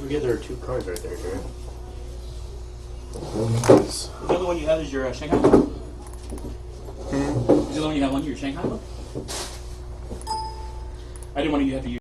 forget there are 2 cards right there, Jared. The other one you have is your Shanghai book? Is the other one you have on your Shanghai book? I didn't want you to have to use.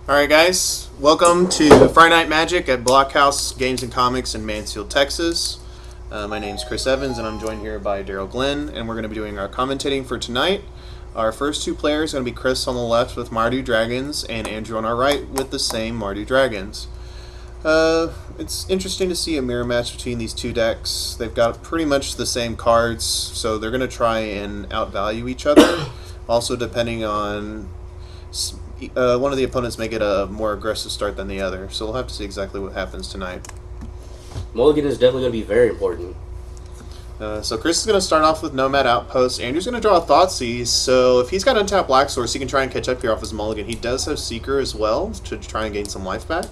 Alright guys, welcome to Friday Night Magic at Blockhouse Games and Comics in Mansfield, Texas. My name's Chris Evans and I'm joined here by Daryl Glenn, and we're going to be doing our commentating for tonight. Our first 2 players are going to be Chris on the left with Mardu Dragons and Andrew on our right with the same Mardu Dragons. It's interesting to see a mirror match between these 2 decks. They've got pretty much the same cards, so they're going to try and outvalue each other. Also, depending on one of the opponents may get a more aggressive start than the other, so we'll have to see exactly what happens tonight. Mulligan is definitely going to be very important. So Chris is going to start off with Nomad Outpost. Andrew's going to draw a Thoughtseize, so if he's got untapped Black Source, he can try and catch up here off his mulligan. He does have Seeker as well to try and gain some life back,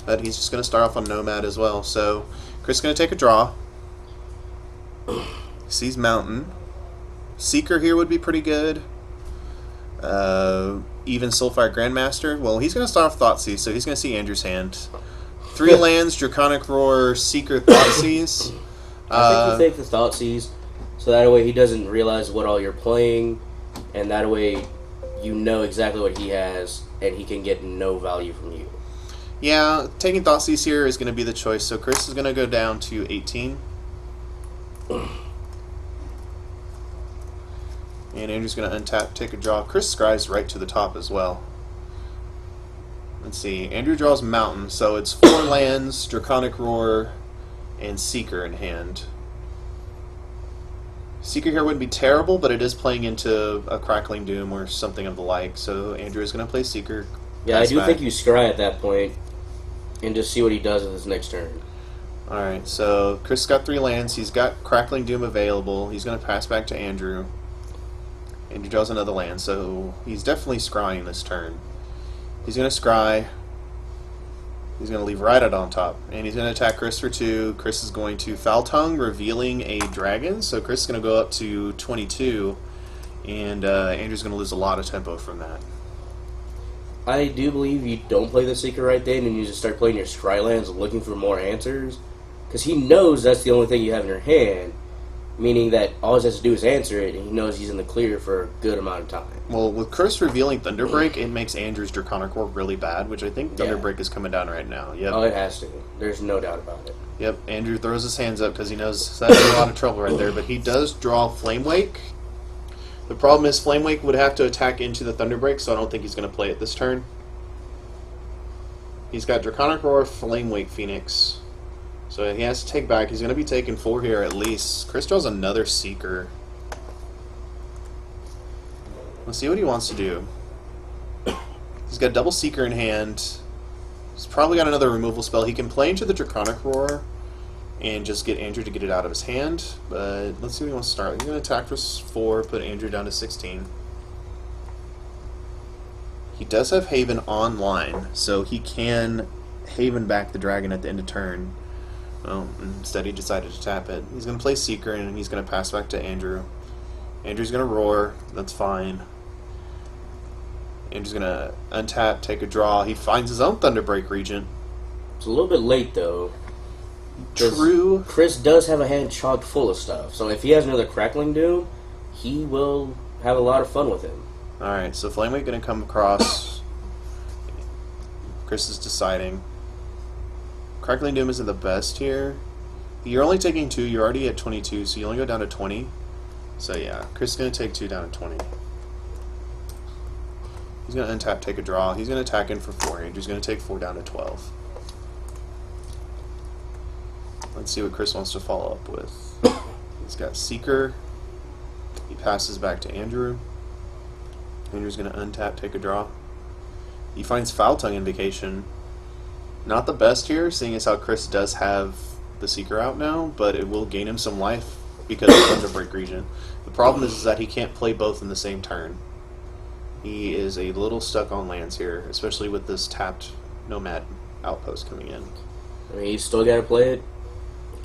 but he's just going to start off on Nomad as well. So Chris is going to take a draw. Sees Mountain. Seeker here would be pretty good. Even Soulfire Grandmaster. Well, he's going to start off Thoughtseize, so he's going to see Andrew's hand. 3 lands, Draconic Roar, Seeker, Thoughtseize. I think you take the Thoughtseize, so that way he doesn't realize what all you're playing, and that way you know exactly what he has, and he can get no value from you. Yeah, taking Thoughtseize here is going to be the choice, so Chris is going to go down to 18. And Andrew's going to untap, take a draw. Chris scries right to the top as well. Let's see. Andrew draws Mountain, so it's 4 lands, Draconic Roar, and Seeker in hand. Seeker here wouldn't be terrible, but it is playing into a Crackling Doom or something of the like, so Andrew is going to play Seeker. Yeah, I do think you scry at that point and just see what he does with his next turn. Alright, so Chris got 3 lands. He's got Crackling Doom available. He's going to pass back to Andrew. Andrew draws another land, so he's definitely scrying this turn. He's going to scry. He's going to leave right out on top. And he's going to attack Chris for 2. Chris is going to Foul Tongue, revealing a dragon. So Chris is going to go up to 22. And Andrew's going to lose a lot of tempo from that. I do believe you don't play the Seeker right then, and you just start playing your scry lands looking for more answers. Because he knows that's the only thing you have in your hand. Meaning that all he has to do is answer it, and he knows he's in the clear for a good amount of time. Well, with Chris revealing Thunderbreak, it makes Andrew's Draconic Roar really bad, which I think Thunderbreak is coming down right now. Yep. Oh, it has to. There's no doubt about it. Yep, Andrew throws his hands up because he knows that's a lot of trouble right there, but he does draw Flame Wake. The problem is Flame Wake would have to attack into the Thunderbreak, so I don't think he's going to play it this turn. He's got Draconic Roar, Flame Wake, Phoenix. So he has to take back. He's going to be taking 4 here at least. Chris draws another Seeker. Let's see what he wants to do. He's got double Seeker in hand. He's probably got another removal spell. He can play into the Draconic Roar and just get Andrew to get it out of his hand. But let's see what he wants to start. He's going to attack for 4, put Andrew down to 16. He does have Haven online, so he can Haven back the dragon at the end of turn. Well, instead he decided to tap it. He's going to play Seeker, and he's going to pass back to Andrew. Andrew's going to roar. That's fine. Andrew's going to untap, take a draw. He finds his own Thunderbreak Regent. It's a little bit late, though. True. Chris does have a hand chock full of stuff, so if he has another Crackling Doom, he will have a lot of fun with him. Alright, so Flamewake going to come across. Chris is deciding. Crackling Doom isn't the best here. You're only taking 2, you're already at 22, so you only go down to 20. So yeah, Chris is going to take 2 down to 20. He's going to untap, take a draw. He's going to attack in for 4. Andrew's going to take 4 down to 12. Let's see what Chris wants to follow up with. He's got Seeker. He passes back to Andrew. Andrew's going to untap, take a draw. He finds Foul Tongue Invocation. Not the best here, seeing as how Chris does have the Seeker out now, but it will gain him some life because of Thunderbreak Regent. The problem is that he can't play both in the same turn. He is a little stuck on lands here, especially with this tapped Nomad outpost coming in. I mean, he's still got to play it.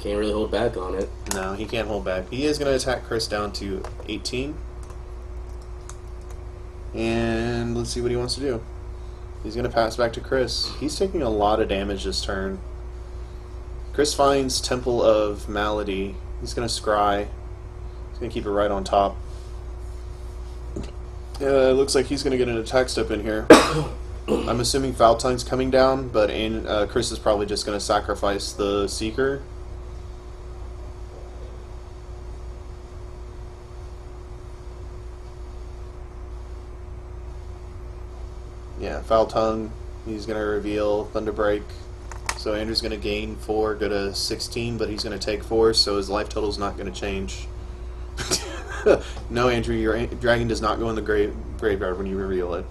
Can't really hold back on it. No, he can't hold back. He is going to attack Chris down to 18. And let's see what he wants to do. He's going to pass back to Chris. He's taking a lot of damage this turn. Chris finds Temple of Malady. He's going to scry. He's going to keep it right on top. It looks like he's going to get an attack step in here. I'm assuming Foul Tongue's coming down, but Chris is probably just going to sacrifice the Seeker. Yeah, Foul Tongue. He's going to reveal Thunderbreak. So Andrew's going to gain 4, go to 16, but he's going to take 4, so his life total's not going to change. No, Andrew, your dragon does not go in the graveyard when you reveal it.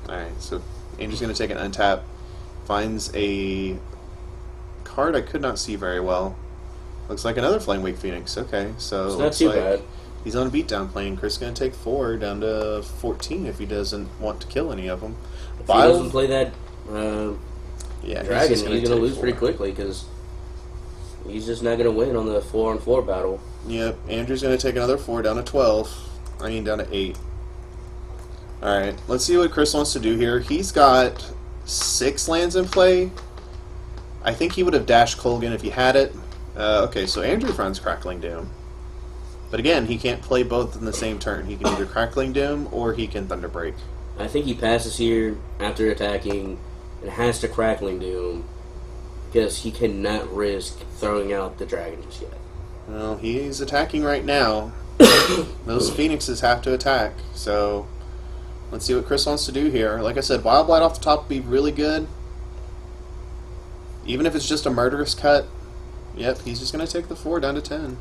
Alright, so Andrew's going to take an untap. Finds a card I could not see very well. Looks like another Flamewake Phoenix. Okay, so It's not too bad. He's on a beatdown plane. Chris is going to take 4 down to 14 if he doesn't want to kill any of them. If he doesn't play that yeah, dragon, he's going to lose pretty quickly because he's just not going to win on the 4-on-4 battle. Yep, Andrew's going to take another 4 down to 12. I mean down to 8. Alright, let's see what Chris wants to do here. He's got 6 lands in play. I think he would have dashed Colgan if he had it. Okay, so Andrew finds Crackling Doom. But again, he can't play both in the same turn. He can either Crackling Doom or he can Thunderbreak. I think he passes here after attacking and has to Crackling Doom because he cannot risk throwing out the dragons yet. Well, he's attacking right now. Those Phoenixes have to attack, so let's see what Chris wants to do here. Like I said, Wild Blight off the top would be really good. Even if it's just a murderous cut. Yep, he's just going to take the 4 down to 10.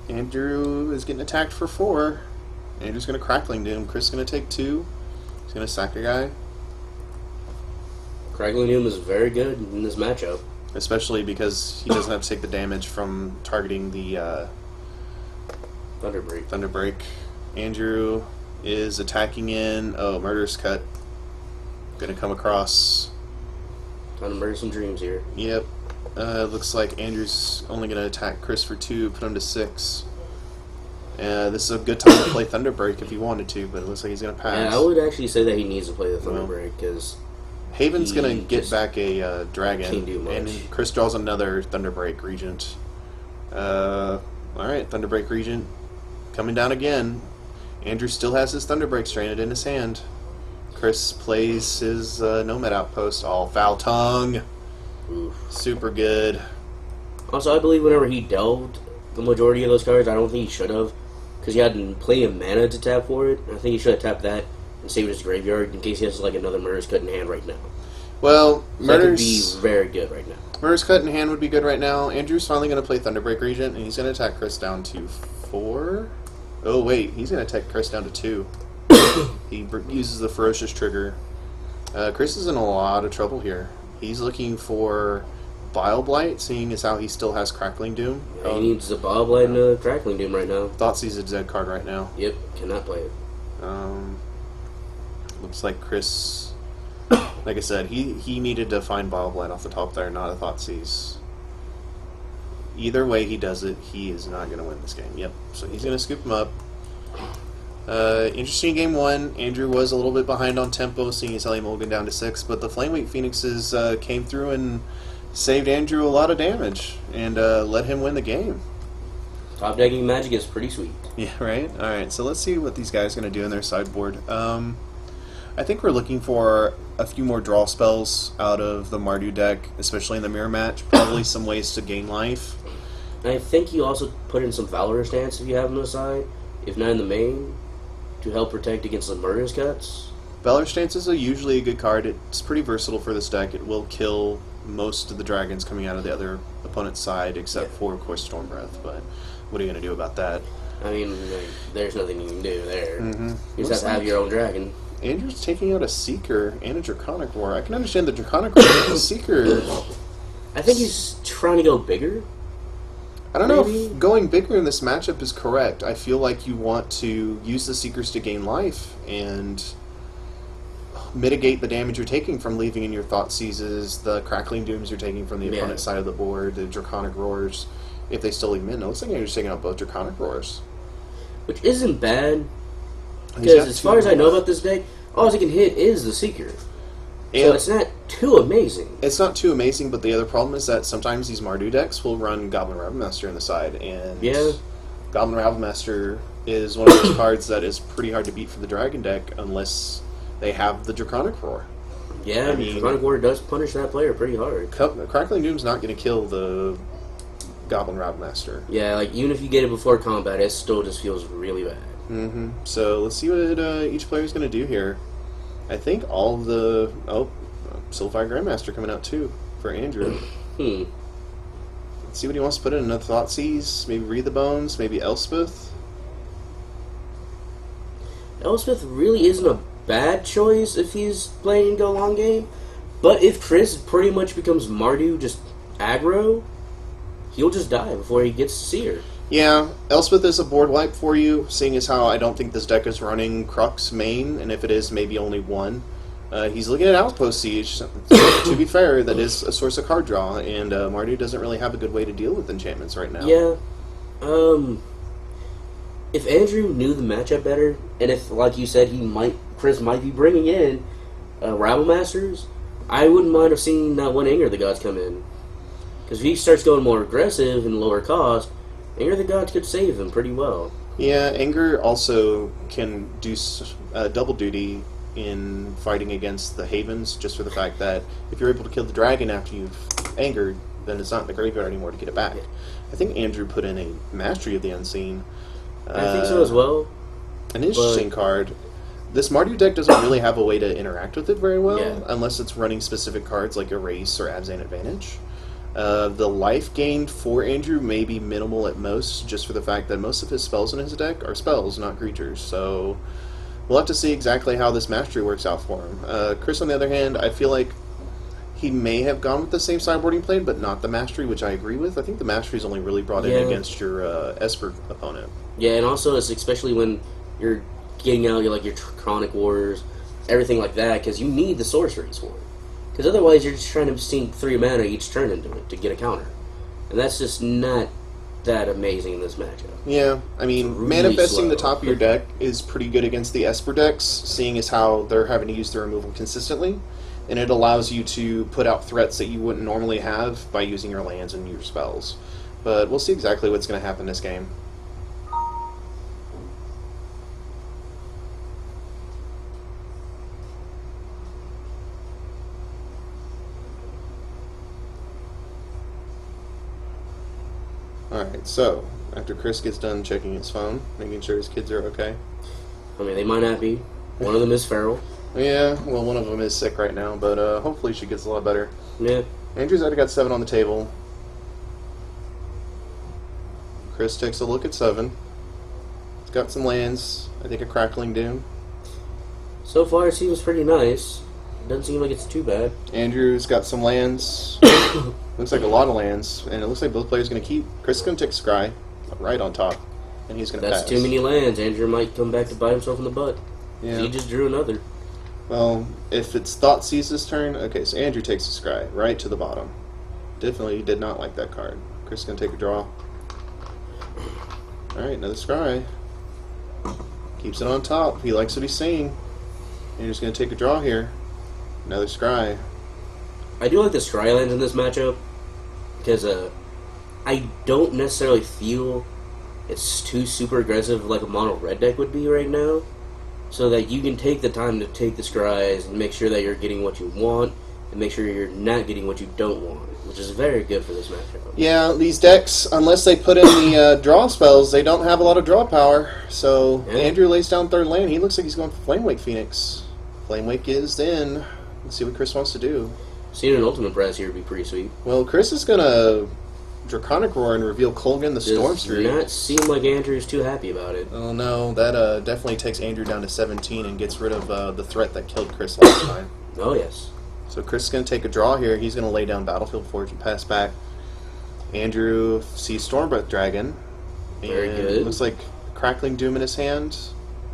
Andrew is getting attacked for 4. Andrew's going to Crackling Doom. Chris is going to take 2. He's going to sack a guy. Crackling Doom is very good in this matchup. Especially because he doesn't have to take the damage from targeting the Thunderbreak. Andrew is attacking in. Oh, Murderous Cut. Going to come across. Time to murder some dreams here. Yep. Looks like Andrew's only going to attack Chris for 2, put him to 6. This is a good time to play Thunderbreak if he wanted to, but it looks like he's going to pass. Yeah, I would actually say that he needs to play the Thunderbreak because Haven's going to get back a dragon, can't do much. and Chris draws another Thunderbreak Regent. Alright, Thunderbreak Regent coming down again. Andrew still has his Thunderbreak stranded in his hand. Chris plays his Nomad Outpost, all Foul Tongue. Oof. Super good. Also, I believe whenever he delved the majority of those cards, I don't think he should have, because he had plenty of mana to tap for it. I think he should have tapped that and saved his graveyard in case he has like another Murderous Cut in hand right now. Well, So that could be very good right now. Murderous Cut in hand would be good right now. Andrew's finally going to play Thunderbreak Regent, and he's going to attack Chris down to 4. Oh, wait, he's going to attack Chris down to 2. He uses the Ferocious Trigger. Chris is in a lot of trouble here. He's looking for Bile Blight, seeing as how he still has Crackling Doom. Yeah, he needs a Bile Blight and a Crackling Doom right now. Thoughtseize a dead card right now. Yep, cannot play it. Looks like Chris, like I said, he needed to find Bile Blight off the top there, not a Thoughtseize. Either way he does it, he is not going to win this game. Yep, so he's going to scoop him up. Interesting game one. Andrew was a little bit behind on tempo, seeing his Ellie Mulligan down to 6, but the Flameweight Phoenixes came through and saved Andrew a lot of damage and let him win the game. Top decking Magic is pretty sweet. Yeah, right? Alright, so let's see what these guys are going to do in their sideboard. I think we're looking for a few more draw spells out of the Mardu deck, especially in the mirror match. Probably some ways to gain life. I think you also put in some Valor Stance if you have on the side, if not in the main, to help protect against the Murderous Cuts. Valor Stance is usually a good card. It's pretty versatile for this deck. It will kill most of the dragons coming out of the other opponent's side, except for, of course, Storm Breath. But what are you going to do about that? I mean, like, there's nothing you can do there. Mm-hmm. You just have to have your own dragon. Andrew's taking out a Seeker and a Draconic Roar. I can understand the Draconic Roar, but the Seeker... I think he's trying to go bigger. I don't know Maybe? if going bigger in this matchup is correct. I feel like you want to use the Seekers to gain life and mitigate the damage you're taking from leaving in your Thoughtseizes, the Crackling Dooms you're taking from the opponent's side of the board, the Draconic Roars, if they still leave them in. It looks like Andrew's taking out both Draconic Roars. Which isn't bad, because as far as I know about this deck, all he can hit is the Seeker. So it's not too amazing. It's not too amazing, but the other problem is that sometimes these Mardu decks will run Goblin Rabblemaster on the side, and Goblin Rabblemaster is one of those cards that is pretty hard to beat for the Dragon deck unless they have the Draconic Roar. Yeah, I mean, Draconic Roar does punish that player pretty hard. Crackling Doom's not going to kill the Goblin Rabblemaster. Yeah, like, even if you get it before combat, it still just feels really bad. Mm-hmm. So let's see what each player is going to do here. I think all of the... Oh, Soulfire Grandmaster coming out too for Andrew. Let's see what he wants to put in. Another Thoughtseize, maybe Read the Bones, maybe Elspeth. Elspeth really isn't a bad choice if he's playing Go Long Game, but if Chris pretty much becomes Mardu just aggro, he'll just die before he gets to see her. Yeah, Elspeth is a board wipe for you, seeing as how I don't think this deck is running Crux main, and if it is, maybe only one. He's looking at Outpost Siege. To be fair, that is a source of card draw, and Mardu doesn't really have a good way to deal with enchantments right now. Yeah. If Andrew knew the matchup better, and if, like you said, Chris might be bringing in Rabble-Masters, I wouldn't mind have seen that one Anger of the Gods come in. Because if he starts going more aggressive and lower cost, Anger of the Gods could save him pretty well. Yeah, Anger also can do double duty in fighting against the Havens, just for the fact that if you're able to kill the dragon after you've angered, then it's not in the graveyard anymore to get it back. Yeah. I think Andrew put in a Mastery of the Unseen. I think so as well. An interesting card. This Mardu deck doesn't really have a way to interact with it very well, unless it's running specific cards like Erase or Abzan Advantage. The life gained for Andrew may be minimal at most, just for the fact that most of his spells in his deck are spells, not creatures. So we'll have to see exactly how this Mastery works out for him. Chris, on the other hand, I feel like he may have gone with the same sideboarding plan, but not the Mastery, which I agree with. I think the Mastery is only really brought in against your Esper opponent. Yeah, and also it's especially when you're getting out your Chronic Wars, everything like that, because you need the sorceries for it. Because otherwise you're just trying to sink 3 mana each turn into it to get a counter. And that's just not that amazing in this matchup. Yeah, I mean, really manifesting the top of your deck is pretty good against the Esper decks, seeing as how they're having to use their removal consistently. And it allows you to put out threats that you wouldn't normally have by using your lands and your spells. But we'll see exactly what's going to happen this game. Alright, so, after Chris gets done checking his phone, making sure his kids are okay. I mean, they might not be. One of them is feral. Yeah, well, one of them is sick right now, but hopefully she gets a lot better. Yeah. Andrew's already got 7 on the table. Chris takes a look at 7. He's got some lands. I think a Crackling Doom. So far, it seems pretty nice. Doesn't seem like it's too bad. Andrew's got some lands. Looks like a lot of lands, and it looks like both players are going to keep. Chris is going to take Scry right on top, and he's going to pass. That's too many lands. Andrew might come back to bite himself in the butt. Yeah. He just drew another. Well, if it's Thoughtseize this turn, okay, so Andrew takes a Scry right to the bottom. Definitely did not like that card. Chris is going to take a draw. Alright, another Scry. Keeps it on top. He likes what he's seeing. Andrew's going to take a draw here. Another Scry. I do like the Scry lands in this matchup because I don't necessarily feel it's too super aggressive like a mono red deck would be right now. So that you can take the time to take the Scries and make sure that you're getting what you want and make sure you're not getting what you don't want, which is very good for this matchup. Yeah, these decks, unless they put in the draw spells, they don't have a lot of draw power. So Yeah. Andrew lays down third land. He looks like he's going for Flamewake Phoenix. Flamewake is in. Let's see what Chris wants to do. Seeing an ultimate press here would be pretty sweet. Well, Chris is going to Draconic Roar and reveal Kolgan the Storm Does Street. not seem like Andrew's too happy about it. Oh no, that definitely takes Andrew down to 17 and gets rid of the threat that killed Chris last time. Oh, yes. So Chris is going to take a draw here. He's going to lay down Battlefield Forge and pass back. Andrew sees Stormbreath Dragon. And Very good. It looks like Crackling Doom in his hand.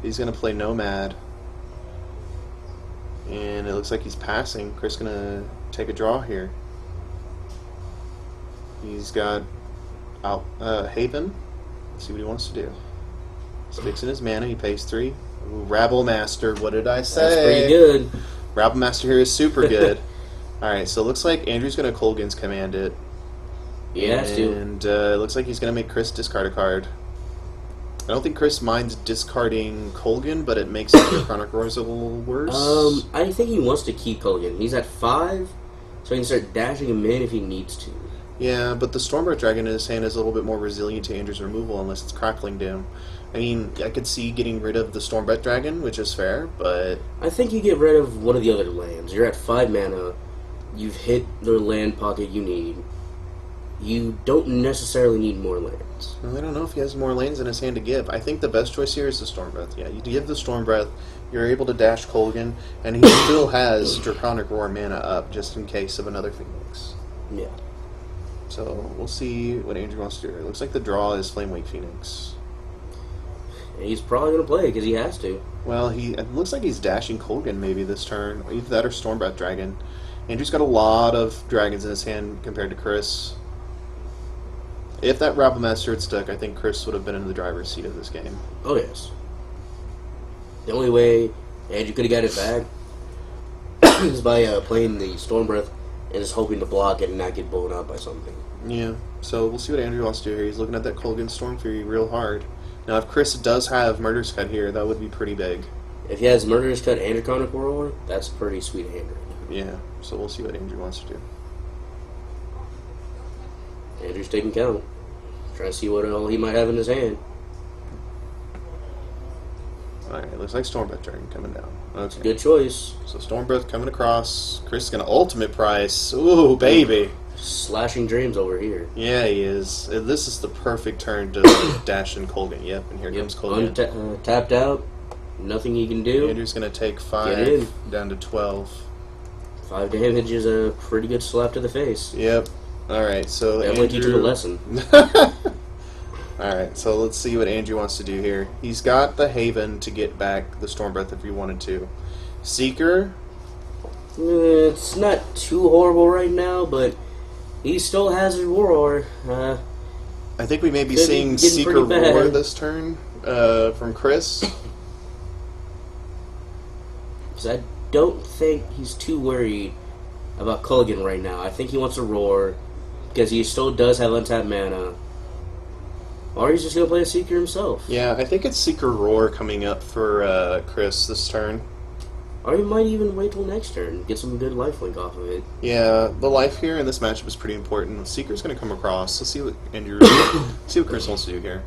He's going to play Nomad. And it looks like he's passing. Chris is going to take a draw here. He's got Haven. Let's see what he wants to do. He's fixing his mana. He pays 3. Ooh, Rabble Master. What did I say? That's pretty good. Rabble Master here is super good. Alright, so it looks like Andrew's going to Kolgan's Command it. He has to. And it looks like he's going to make Chris discard a card. I don't think Chris minds discarding Kolgan, but it makes the Chronic Roars a little worse. I think he wants to keep Culligan. He's at 5, so he can start dashing him in if he needs to. Yeah, but the Stormbreath Dragon in his hand is a little bit more resilient to Andrew's removal unless it's Crackling Doom. I mean, I could see getting rid of the Stormbreath Dragon, which is fair, but... I think you get rid of one of the other lands. You're at 5 mana. You've hit the land pocket you need. You don't necessarily need more lands. Well, I don't know if he has more lands in his hand to give. I think the best choice here is the Stormbreath. Yeah, you give the Stormbreath, you're able to dash Kolgan, and he still has Draconic Roar mana up just in case of another Phoenix. Yeah. So we'll see what Andrew wants to do. It looks like the draw is Flamewake Phoenix. And he's probably going to play it because he has to. Well, it looks like he's dashing Kolgan maybe this turn. Either that or Stormbreath Dragon. Andrew's got a lot of dragons in his hand compared to Chris. If that Rabble Master had stuck, I think Chris would have been in the driver's seat of this game. Oh, yes. The only way Andrew could have got it back is by playing the Stormbreath and just hoping to block it and not get blown out by something. Yeah, so we'll see what Andrew wants to do here. He's looking at that Kolgan Storm Fury real hard. Now, if Chris does have Murder's Cut here, that would be pretty big. If he has Murderous Cut and Draconic Roar, that's a pretty sweet hand right now. Yeah, so we'll see what Andrew wants to do. Andrew's taking count. Trying to see what all he might have in his hand. Alright, looks like Stormbreath Dragon coming down. Okay. Good choice. So Stormbreath coming across. Chris is going to ultimate price. Ooh, baby. Slashing Dreams over here. Yeah, he is. This is the perfect turn to dash in Kolgan. Yep, and here comes Kolgan. Tapped out. Nothing he can do. Andrew's going to take Get 5 in. down to 12. 5 damage is a pretty good slap to the face. Yep. Alright, so Definitely teach him a lesson. Alright, so let's see what Andrew wants to do here. He's got the Haven to get back the Stormbreath if he wanted to. Seeker. It's not too horrible right now, but he still has his Roar. I think we may be Could be seeing getting Seeker pretty bad. Roar this turn from Chris. Because I don't think he's too worried about Culligan right now. I think he wants to Roar because he still does have untapped mana. Or he's just going to play a Seeker himself. Yeah, I think it's Seeker Roar coming up for Chris this turn. Or he might even wait till next turn, get some good lifelink off of it. Yeah, the life here in this matchup is pretty important. Seeker's going to come across. Let's see what Andrew, see what Chris wants to do here.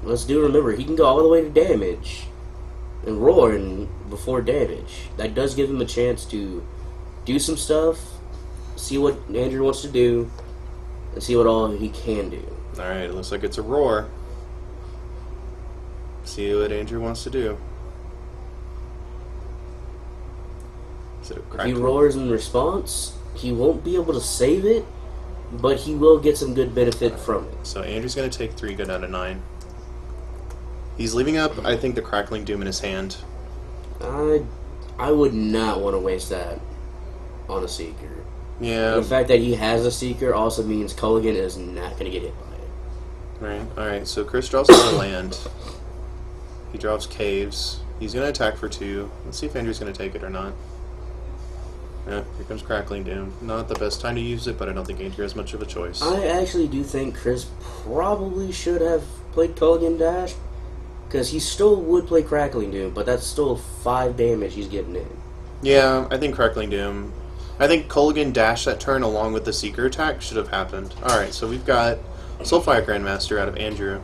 Let's do remember, he can go all the way to damage and roar before damage. That does give him a chance to do some stuff, see what Andrew wants to do, and see what all he can do. Alright, it looks like it's a roar. See what Andrew wants to do. If he roars in response, he won't be able to save it, but he will get some good benefit from it. So Andrew's going to take 3, go down to 9. He's leaving up, I think, the Crackling Doom in his hand. I would not want to waste that on a Seeker. Yeah. The fact that he has a Seeker also means Culligan is not going to get hit by it. Right. Alright, so Chris draws another land. He drops Caves. He's going to attack for 2. Let's see if Andrew's going to take it or not. Yeah, here comes Crackling Doom. Not the best time to use it, but I don't think Andrew has much of a choice. I actually do think Chris probably should have played Culligan Dash, because he still would play Crackling Doom, but that's still 5 damage he's getting in. Yeah, I think Crackling Doom. I think Culligan Dash that turn along with the Seeker attack should have happened. Alright, so we've got Soulfire Grandmaster out of Andrew.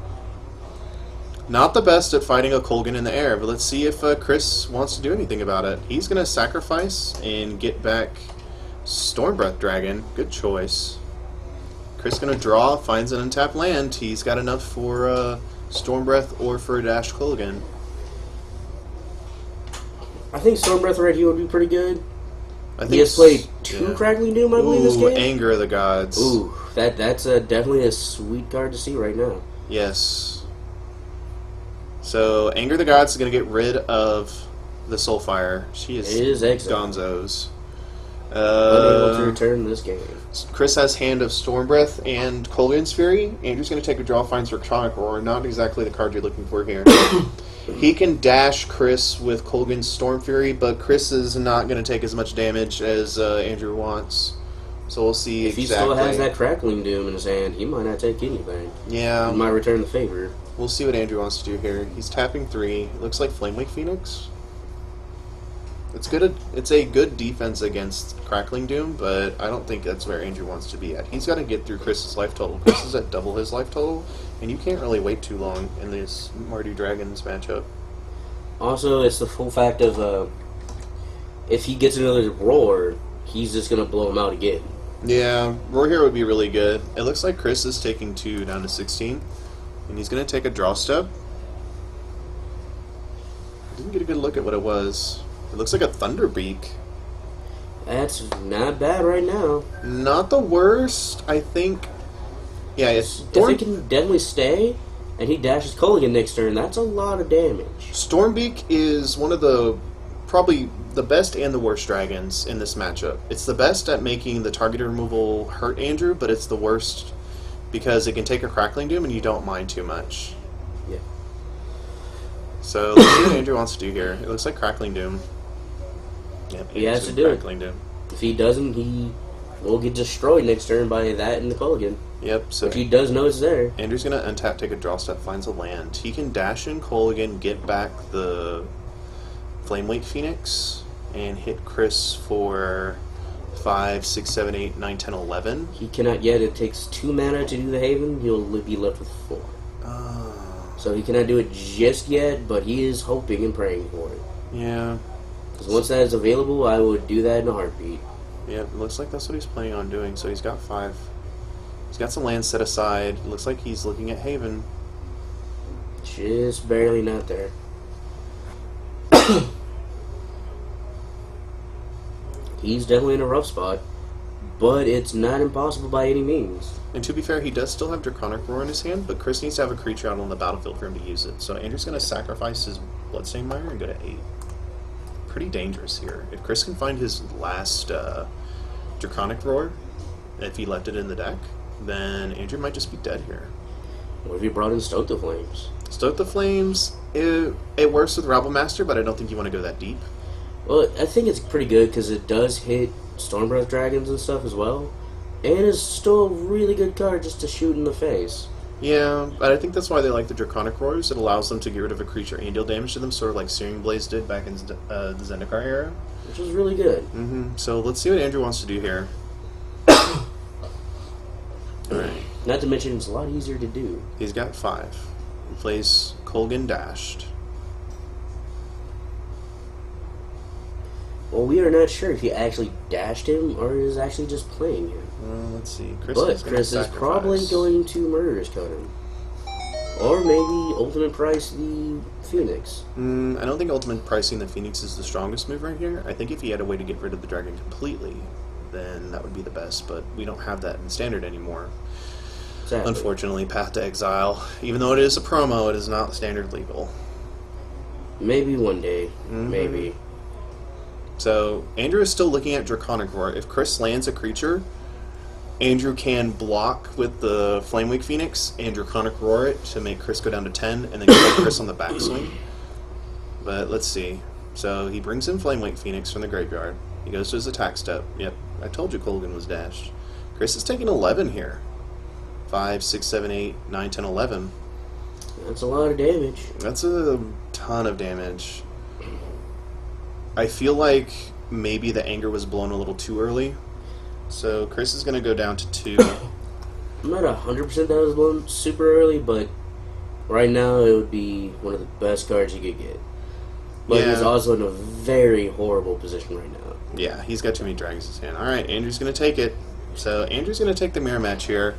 Not the best at fighting a Culligan in the air, but let's see if Chris wants to do anything about it. He's going to sacrifice and get back Stormbreath Dragon. Good choice. Chris going to draw, finds an untapped land. He's got enough for Stormbreath or for a Dash Culligan. I think Stormbreath right here would be pretty good. I think He has played 2 Crackling Doom, I believe, this game. Anger of the Gods. Ooh, that's definitely a sweet card to see right now. Yes. So, Anger of the Gods is going to get rid of the Soulfire. She is excellent. gonzos. Unable to return this game. Chris has Hand of Stormbreath and Culligan's Fury. Andrew's going to take a draw, finds Draconic Roar. Not exactly the card you're looking for here. He can dash Chris with Culligan's Storm Fury, but Chris is not going to take as much damage as Andrew wants. So we'll see if exactly. If he still has that Crackling Doom in his hand, he might not take anything. Yeah. He might return the favor. We'll see what Andrew wants to do here. He's tapping 3. It looks like Flamewake Phoenix. It's good. It's a good defense against Crackling Doom, but I don't think that's where Andrew wants to be at. He's got to get through Chris's life total. Chris is at double his life total, and you can't really wait too long in this Mardu Dragons matchup. Also, it's the full fact of if he gets another Roar, he's just going to blow him out again. Yeah, Roar here would be really good. It looks like Chris is taking 2 down to 16, and he's going to take a draw step. Didn't get a good look at what it was. It looks like a Thunderbeak. That's not bad right now. Not the worst, I think. Yeah, it's if it can definitely stay, and he dashes Culligan next turn, that's a lot of damage. Stormbeak is one of the probably the best and the worst dragons in this matchup. It's the best at making the target removal hurt Andrew, but it's the worst because it can take a Crackling Doom and you don't mind too much. Yeah. So let's see what Andrew wants to do here. It looks like Crackling Doom. Yep, he has to do Crackling Doom. If he doesn't, he will get destroyed next turn by that and the Culligan. Yep, so if he does know it's there. Andrew's going to untap, take a draw step, finds a land. He can dash in Culligan, get back the Flamewake Phoenix, and hit Chris for 5, 6, 7, 8, 9, 10, 11. He cannot yet. It takes 2 mana to do the Haven. He'll be left with 4. So he cannot do it just yet, but he is hoping and praying for it. Yeah. Because once that is available, I would do that in a heartbeat. Yeah, it looks like that's what he's planning on doing. So he's got 5. He's got some land set aside. It looks like he's looking at Haven. Just barely not there. He's definitely in a rough spot, but it's not impossible by any means. And to be fair, he does still have Draconic Roar in his hand, but Chris needs to have a creature out on the battlefield for him to use it. So Andrew's going to sacrifice his Bloodstained Mire and go to 8. Pretty dangerous here. If Chris can find his last Draconic Roar, if he left it in the deck, then Andrew might just be dead here. What if he brought in Stoke the Flames? Stoke the Flames, it works with Rabble Master, but I don't think you want to go that deep. Well, I think it's pretty good because it does hit Stormbreath Dragons and stuff as well. And it's still a really good card just to shoot in the face. Yeah, but I think that's why they like the Draconic Roars. It allows them to get rid of a creature and deal damage to them, sort of like Searing Blaze did back in the Zendikar era. Which is really good. So let's see what Andrew wants to do here. Alright. Not to mention, it's a lot easier to do. He's got 5. He plays Culligan Dashed. Well, we are not sure if he actually dashed him or is actually just playing him. Let's see. Chris is probably going to Murderous Coat him. Or maybe Ultimate Price the Phoenix. I don't think ultimate pricing the Phoenix is the strongest move right here. I think if he had a way to get rid of the dragon completely, then that would be the best, but we don't have that in standard anymore. Sadly. Unfortunately, Path to Exile, even though it is a promo, it is not standard legal. Maybe one day. Maybe. So, Andrew is still looking at Draconic Roar. If Chris lands a creature, Andrew can block with the Flameweak Phoenix and Draconic Roar it to make Chris go down to 10 and then get Chris on the backswing. But let's see. So he brings in Flameweak Phoenix from the graveyard. He goes to his attack step. Yep, I told you Colgan was dashed. Chris is taking 11 here. 5, 6, 7, 8, 9, 10, 11. That's a lot of damage. That's a ton of damage. I feel like maybe the anger was blown a little too early. So Chris is going to go down to 2. I'm not 100% that was blown super early, but right now it would be one of the best cards you could get. But he's also in a very horrible position right now. Yeah, he's got too many dragons in his hand. Alright, Andrew's going to take it. So Andrew's going to take the mirror match here,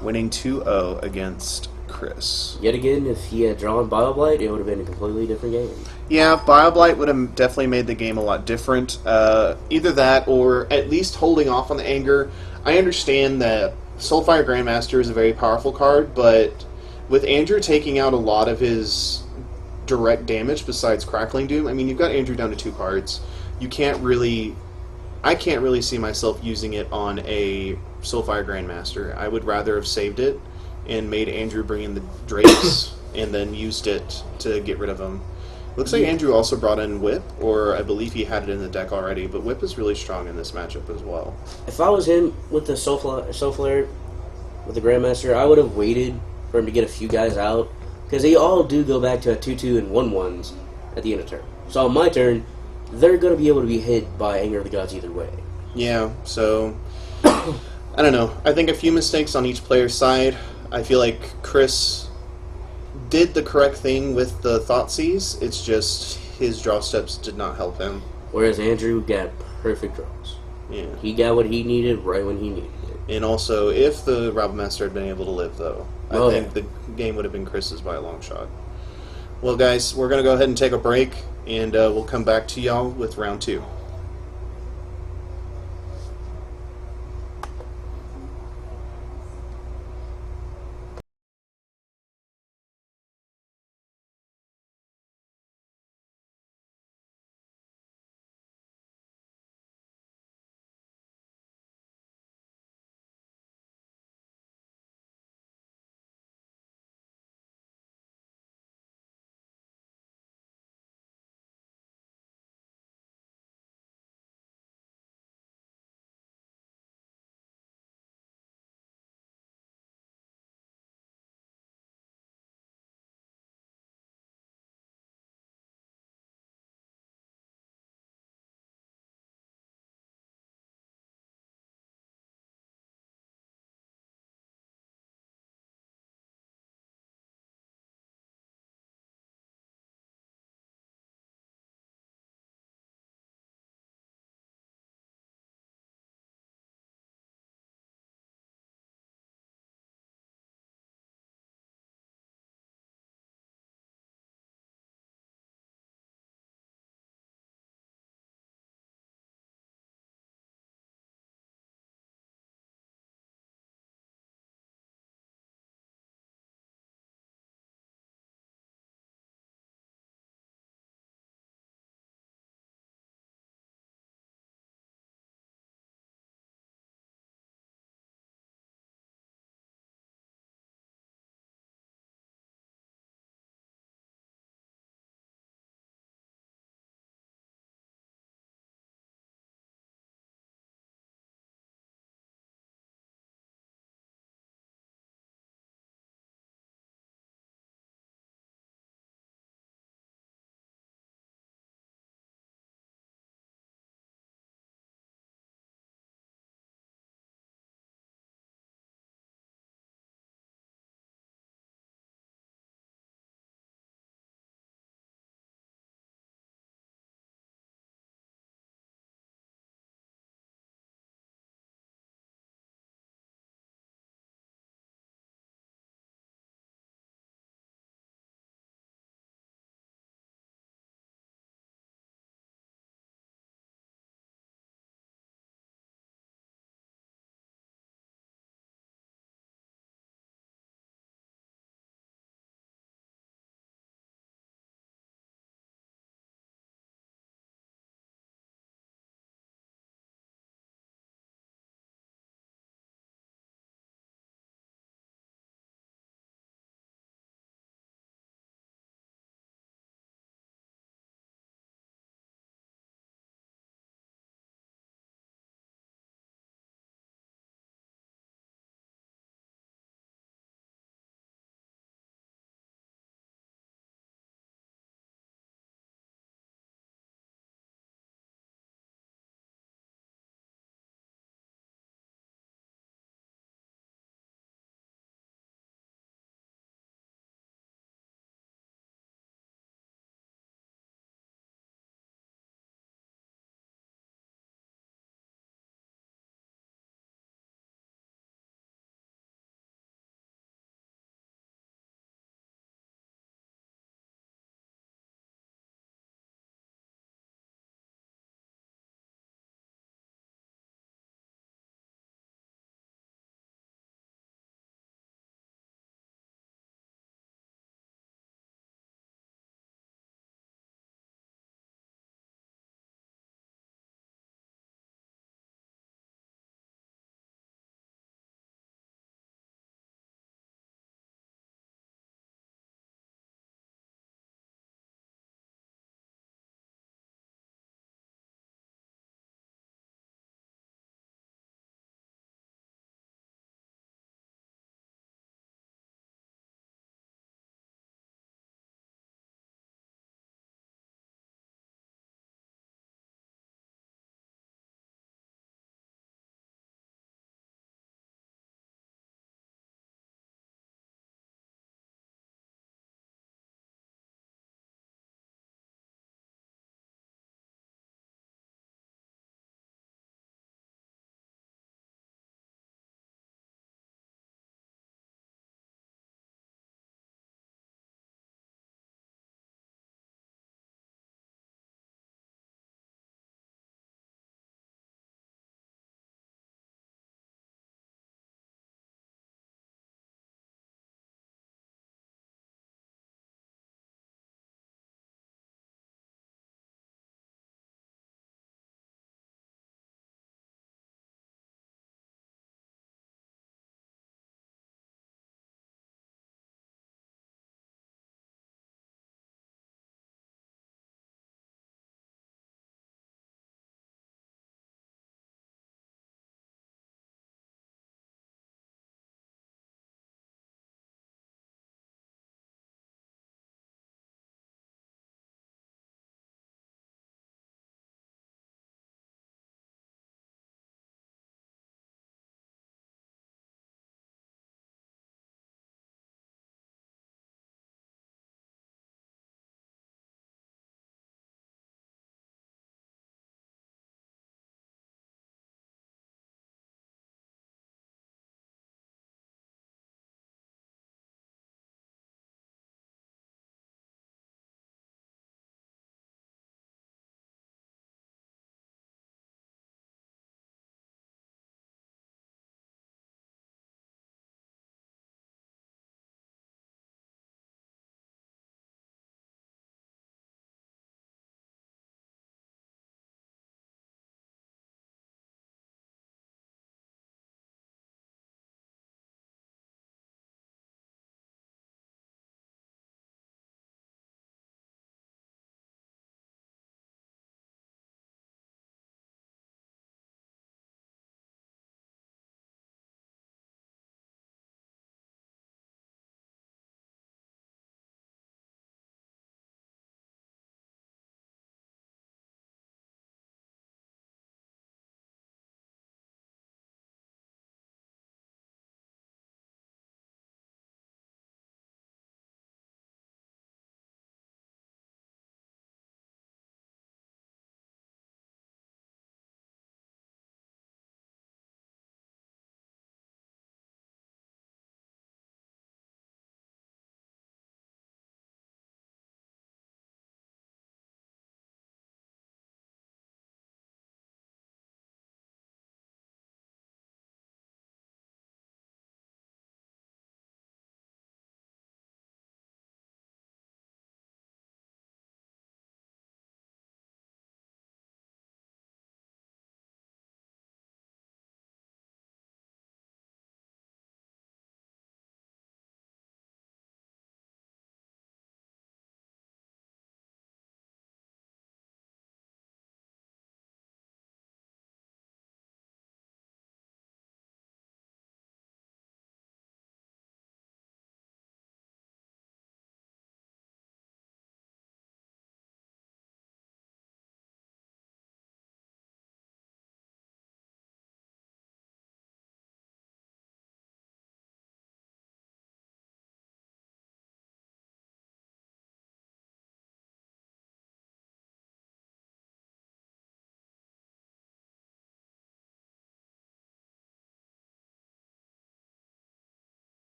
winning 2-0 against Chris. Yet again, if he had drawn Bioblight, it would have been a completely different game. Yeah, Bioblight would have definitely made the game a lot different. Either that or at least holding off on the anger. I understand that Soulfire Grandmaster is a very powerful card, but with Andrew taking out a lot of his direct damage besides Crackling Doom, I mean, you've got Andrew down to 2 cards. I can't really see myself using it on a Soulfire Grandmaster. I would rather have saved it and made Andrew bring in the Drakes and then used it to get rid of them. Looks like Andrew also brought in Whip, or I believe he had it in the deck already, but Whip is really strong in this matchup as well. If I was him with the Soulflare, with the Grandmaster, I would have waited for him to get a few guys out, because they all do go back to a 2-2 and 1-1s at the end of turn. So on my turn, they're going to be able to be hit by Anger of the Gods either way. Yeah, so I don't know. I think a few mistakes on each player's side. I feel like Chris did the correct thing with the Thoughtseize. It's just his draw steps did not help him. Whereas Andrew got perfect draws. Yeah. He got what he needed right when he needed it. And also, if the Robmaster had been able to live, though, I think the game would have been Chris's by a long shot. Well, guys, we're going to go ahead and take a break, and we'll come back to y'all with round 2.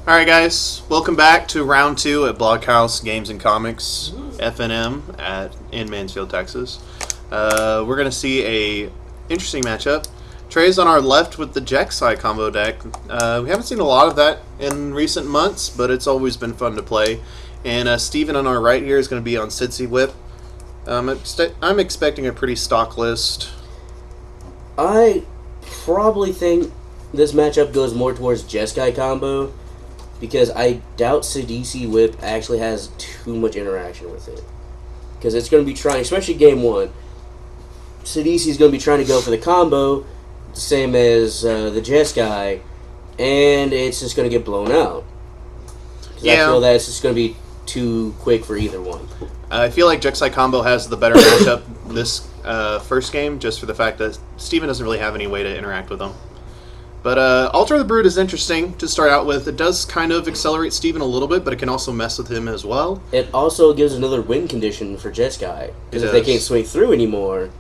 All right, guys, welcome back to round 2 at Blockhouse Games and Comics FNM in Mansfield, Texas. We're going to see a interesting matchup. Trey's on our left with the Jexai combo deck. We haven't seen a lot of that in recent months, but it's always been fun to play. And Steven on our right here is going to be on Sitsy Whip. I'm expecting a pretty stock list. I probably think this matchup goes more towards Jeskai combo, because I doubt Sidisi Whip actually has too much interaction with it. Because it's going to be trying, especially game 1, Sidisi's going to be trying to go for the combo, the same as the Jeskai, and it's just going to get blown out. Yeah. I feel that it's just going to be too quick for either one. I feel like Jexai combo has the better matchup this first game, just for the fact that Steven doesn't really have any way to interact with them. But Alter the Brood is interesting to start out with. It does kind of accelerate Steven a little bit, but it can also mess with him as well. It also gives another win condition for Jeskai, because if they can't swing through anymore,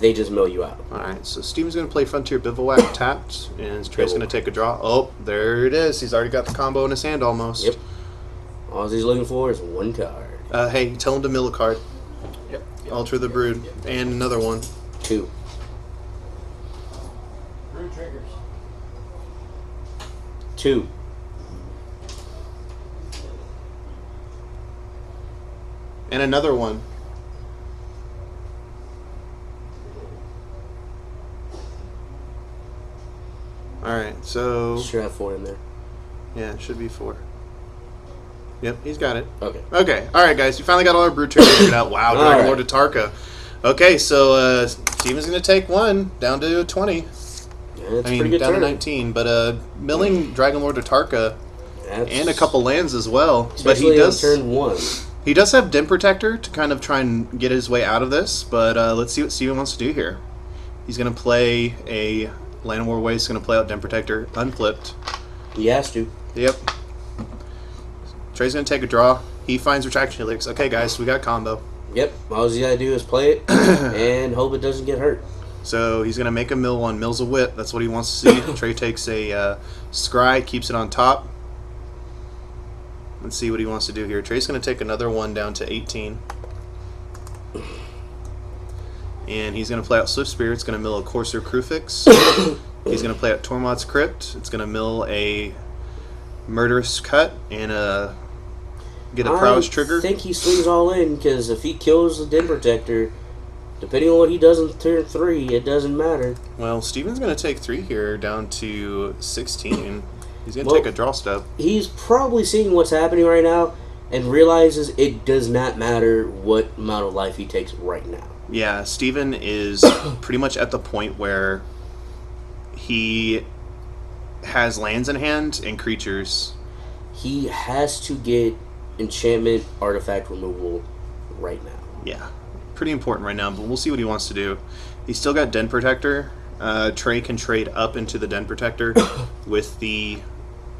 they just mill you out. Alright, so Steven's going to play Frontier Bivouac tapped, and Trey's going to take a draw. Oh, there it is. He's already got the combo in his hand almost. Yep. All he's looking for is one card. Hey, tell him to mill a card. Yep. Alter the Brood. And another one. 2. Brood triggers. 2. And another one. Alright, so... Should have 4 in there. Yeah, it should be 4. Yep, he's got it. Okay. Okay, alright guys, we finally got all our Brood triggers figured out. Wow, Dragon Lord Atarka. Okay, so Steven's going to take 1 down to 20. Yeah, it's pretty good down turn. to 19, but milling Dragon Lord Atarka That's, and a couple lands as well. But especially he does on turn 1. He does have Den Protector to kind of try and get his way out of this, but let's see what Steven wants to do here. He's going to play a Land War Waste, he's going to play out Den Protector unflipped. He has to. Yep. Trey's going to take a draw. He finds Retraction Helix. Okay, guys, we got combo. Yep. All he's got to do is play it and hope it doesn't get hurt. So he's going to make a mill one. Mill's a whip. That's what he wants to see. Trey takes a scry, keeps it on top. Let's see what he wants to do here. Trey's going to take another one down to 18. And he's going to play out Swift Spirit. It's going to mill a Courser Crufix. He's going to play out Tormod's Crypt. It's going to mill a Murderous Cut and get a Prowess Trigger. I think he swings all in, because if he kills the Den Protector, depending on what he does in turn 3, it doesn't matter. Well, Steven's going to take 3 here down to 16. He's going to take a draw step. He's probably seeing what's happening right now and realizes it does not matter what amount of life he takes right now. Yeah, Steven is pretty much at the point where he has lands in hand and creatures. He has to get enchantment artifact removal right now. Yeah, pretty important right now, but we'll see what he wants to do. He's still got Den Protector. Trey can trade up into the Den Protector with the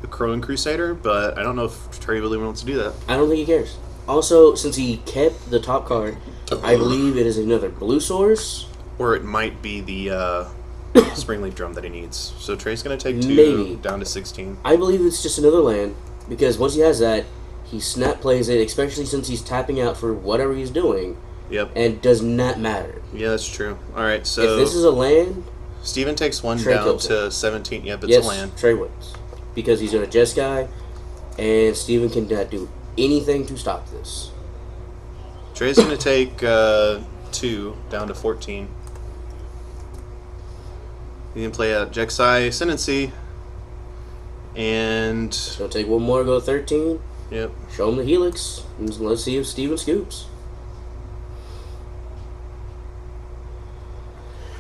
Crowing Crusader, but I don't know if Trey really wants to do that. I don't think he cares. Also, since he kept the top card, I believe it is another blue source. Or it might be the Springleaf Drum that he needs. So Trey's going to take 2 Maybe. down to 16. I believe it's just another land, because once he has that, he snap plays it, especially since he's tapping out for whatever he's doing, Yep. and does not matter. Yeah, that's true. All right, so If this is a land, Steven takes 1 Trey down kills to 17. Yep, it's yes, a land. Trey wins. Because he's going to Jeskai, and Steven cannot do anything to stop this. Trey's going to take 2 down to 14. He can play a Jexai Ascendancy. And So take one more, go 13. yep. Show him the Helix. And let's see if Steven scoops.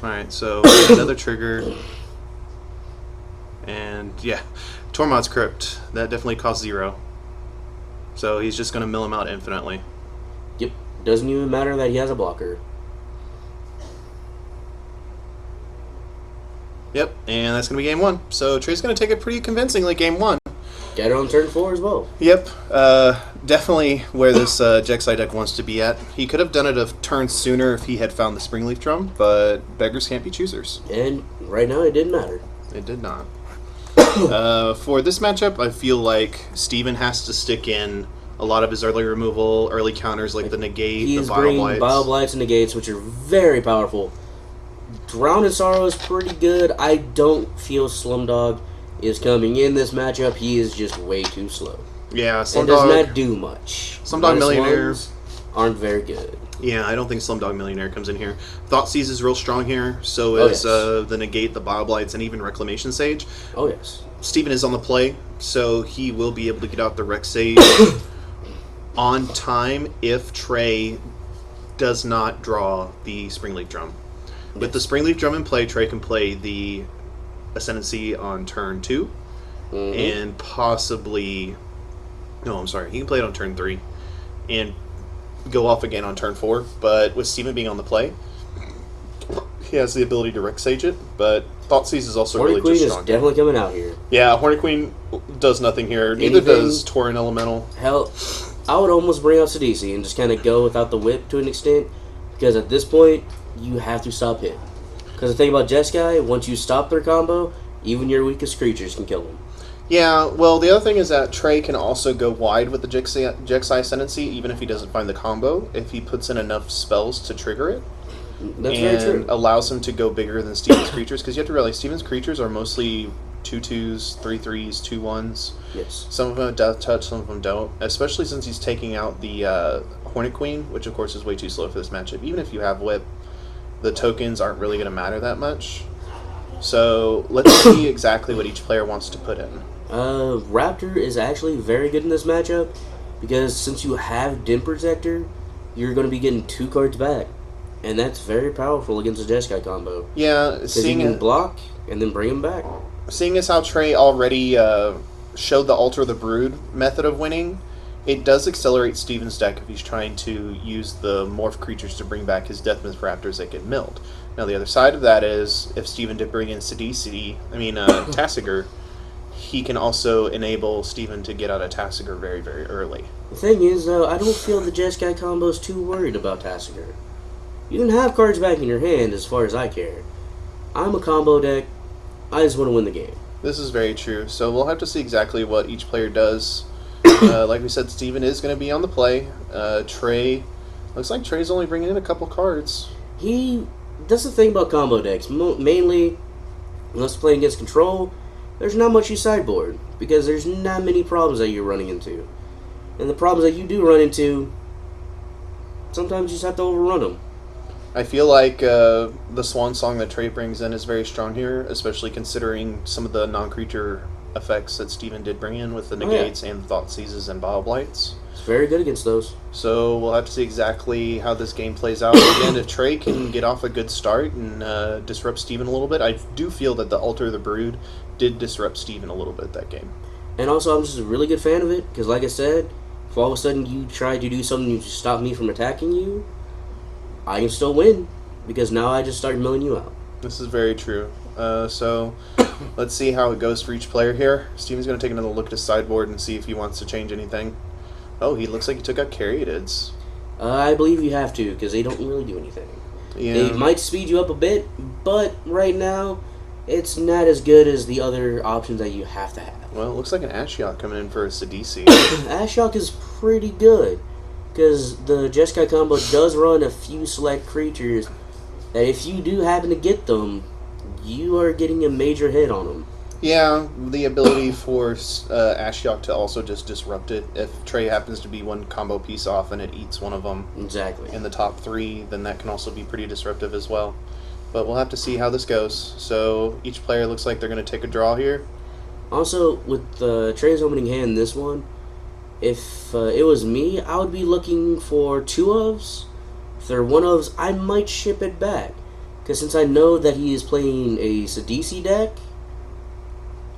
Alright, so another trigger. And yeah, Tormod's Crypt. That definitely costs 0. So he's just going to mill him out infinitely. Yep. Doesn't even matter that he has a blocker. Yep, and that's going to be game 1. So Trey's going to take it pretty convincingly game 1. Get it on turn 4 as well. Yep, definitely where this Jexai deck wants to be at. He could have done it a turn sooner if he had found the Springleaf Drum, but beggars can't be choosers. And right now it didn't matter. It did not. For this matchup, I feel like Steven has to stick in a lot of his early removal, early counters like the negate, He the is Bile bringing Blights. Bile Blights and Negates, which are very powerful. Drown in Sorrow is pretty good. I don't feel Slumdog is coming in this matchup. He is just way too slow. Yeah, And does Slumdog. not do much. Slumdog Minus Millionaire. ones aren't very good. Yeah, I don't think Slumdog Millionaire comes in here. Thoughtseize is real strong here. So Oh, is yes. the negate, the Bile Blights, and even Reclamation Sage. Oh, yes. Steven is on the play, so he will be able to get out the Rex Sage on time if Trey does not draw the Springleaf Drum. With the Springleaf Drum in play, Trey can play the Ascendancy on turn 2, and possibly... No, I'm sorry. He can play it on turn 3, and go off again on turn 4. But with Steven being on the play, he has the ability to Rex Sage it, but Thoughtseize is also Horny really Queen just is strong. definitely coming out here. Yeah, Horny Queen does nothing here. Neither Anything- does Tauren Elemental. Hell, I would almost bring out Sidisi and just kind of go without the whip to an extent, because at this point, you have to stop him. Because the thing about Jeskai, once you stop their combo, even your weakest creatures can kill them. Yeah, well, the other thing is that Trey can also go wide with the Jexai Ascendancy, even if he doesn't find the combo, if he puts in enough spells to trigger it. That's very true. Allows him to go bigger than Steven's creatures, because you have to realize Steven's creatures are mostly 2/2s, 3/3s, 2/1s. Yes. Some of them have Death Touch, some of them don't, especially since he's taking out the Hornet Queen, which of course is way too slow for this matchup. Even if you have Whip, the tokens aren't really going to matter that much. So let's see exactly what each player wants to put in. Raptor is actually very good in this matchup, because since you have Dim Protector, you're going to be getting 2 cards back. And that's very powerful against the Jeskai combo. Yeah, Because you seeing can block and then bring him back. as how Trey already showed the Alter the Brood method of winning, it does accelerate Steven's deck if he's trying to use the morph creatures to bring back his Deathmist Raptors that get milled. Now the other side of that is, if Steven did bring in Tassiger, he can also enable Steven to get out of Tassiger very, very early. The thing is, though, I don't feel the Jeskai combo is too worried about Tassiger. You can have cards back in your hand as far as I care. I'm a combo deck. I just want to win the game. This is very true. So we'll have to see exactly what each player does. Like we said, Steven is going to be on the play. Trey, looks like Trey's only bringing in a couple cards. That's the thing about combo decks. Mainly, unless you're playing against control, there's not much you sideboard, because there's not many problems that you're running into. And the problems that you do run into, sometimes you just have to overrun them. I feel like the Swan Song that Trey brings in is very strong here, especially considering some of the non-creature effects that Steven did bring in with the negates and the Thoughtseizes and Bile Blights. It's very good against those. So we'll have to see exactly how this game plays out. Again, if Trey can get off a good start and disrupt Steven a little bit, I do feel that the Alter the Brood did disrupt Steven a little bit that game. And also, I'm just a really good fan of it, because like I said, if all of a sudden you try to do something to stop me from attacking you, I can still win, because now I just started milling you out. This is very true. So let's see how it goes for each player here. Steven's going to take another look at his sideboard and see if he wants to change anything. Oh, he looks like he took out Caryatids. I believe you have to, because they don't really do anything. Yeah. They might speed you up a bit, but right now, it's not as good as the other options that you have to have. Well, it looks like an Ashiok coming in for a Sidisi. Ashiok is pretty good, because the Jeskai combo does run a few select creatures that if you do happen to get them, you are getting a major hit on them. Yeah, the ability for Ashiok to also just disrupt it. If Trey happens to be one combo piece off and it eats one of them Exactly. in the top 3, then that can also be pretty disruptive as well. But we'll have to see how this goes. So each player looks like they're going to take a draw here. Also, with Trey's opening hand in this one, if it was me, I would be looking for 2-ofs. If they're 1-ofs, I might ship it back. Because since I know that he is playing a Sidisi deck,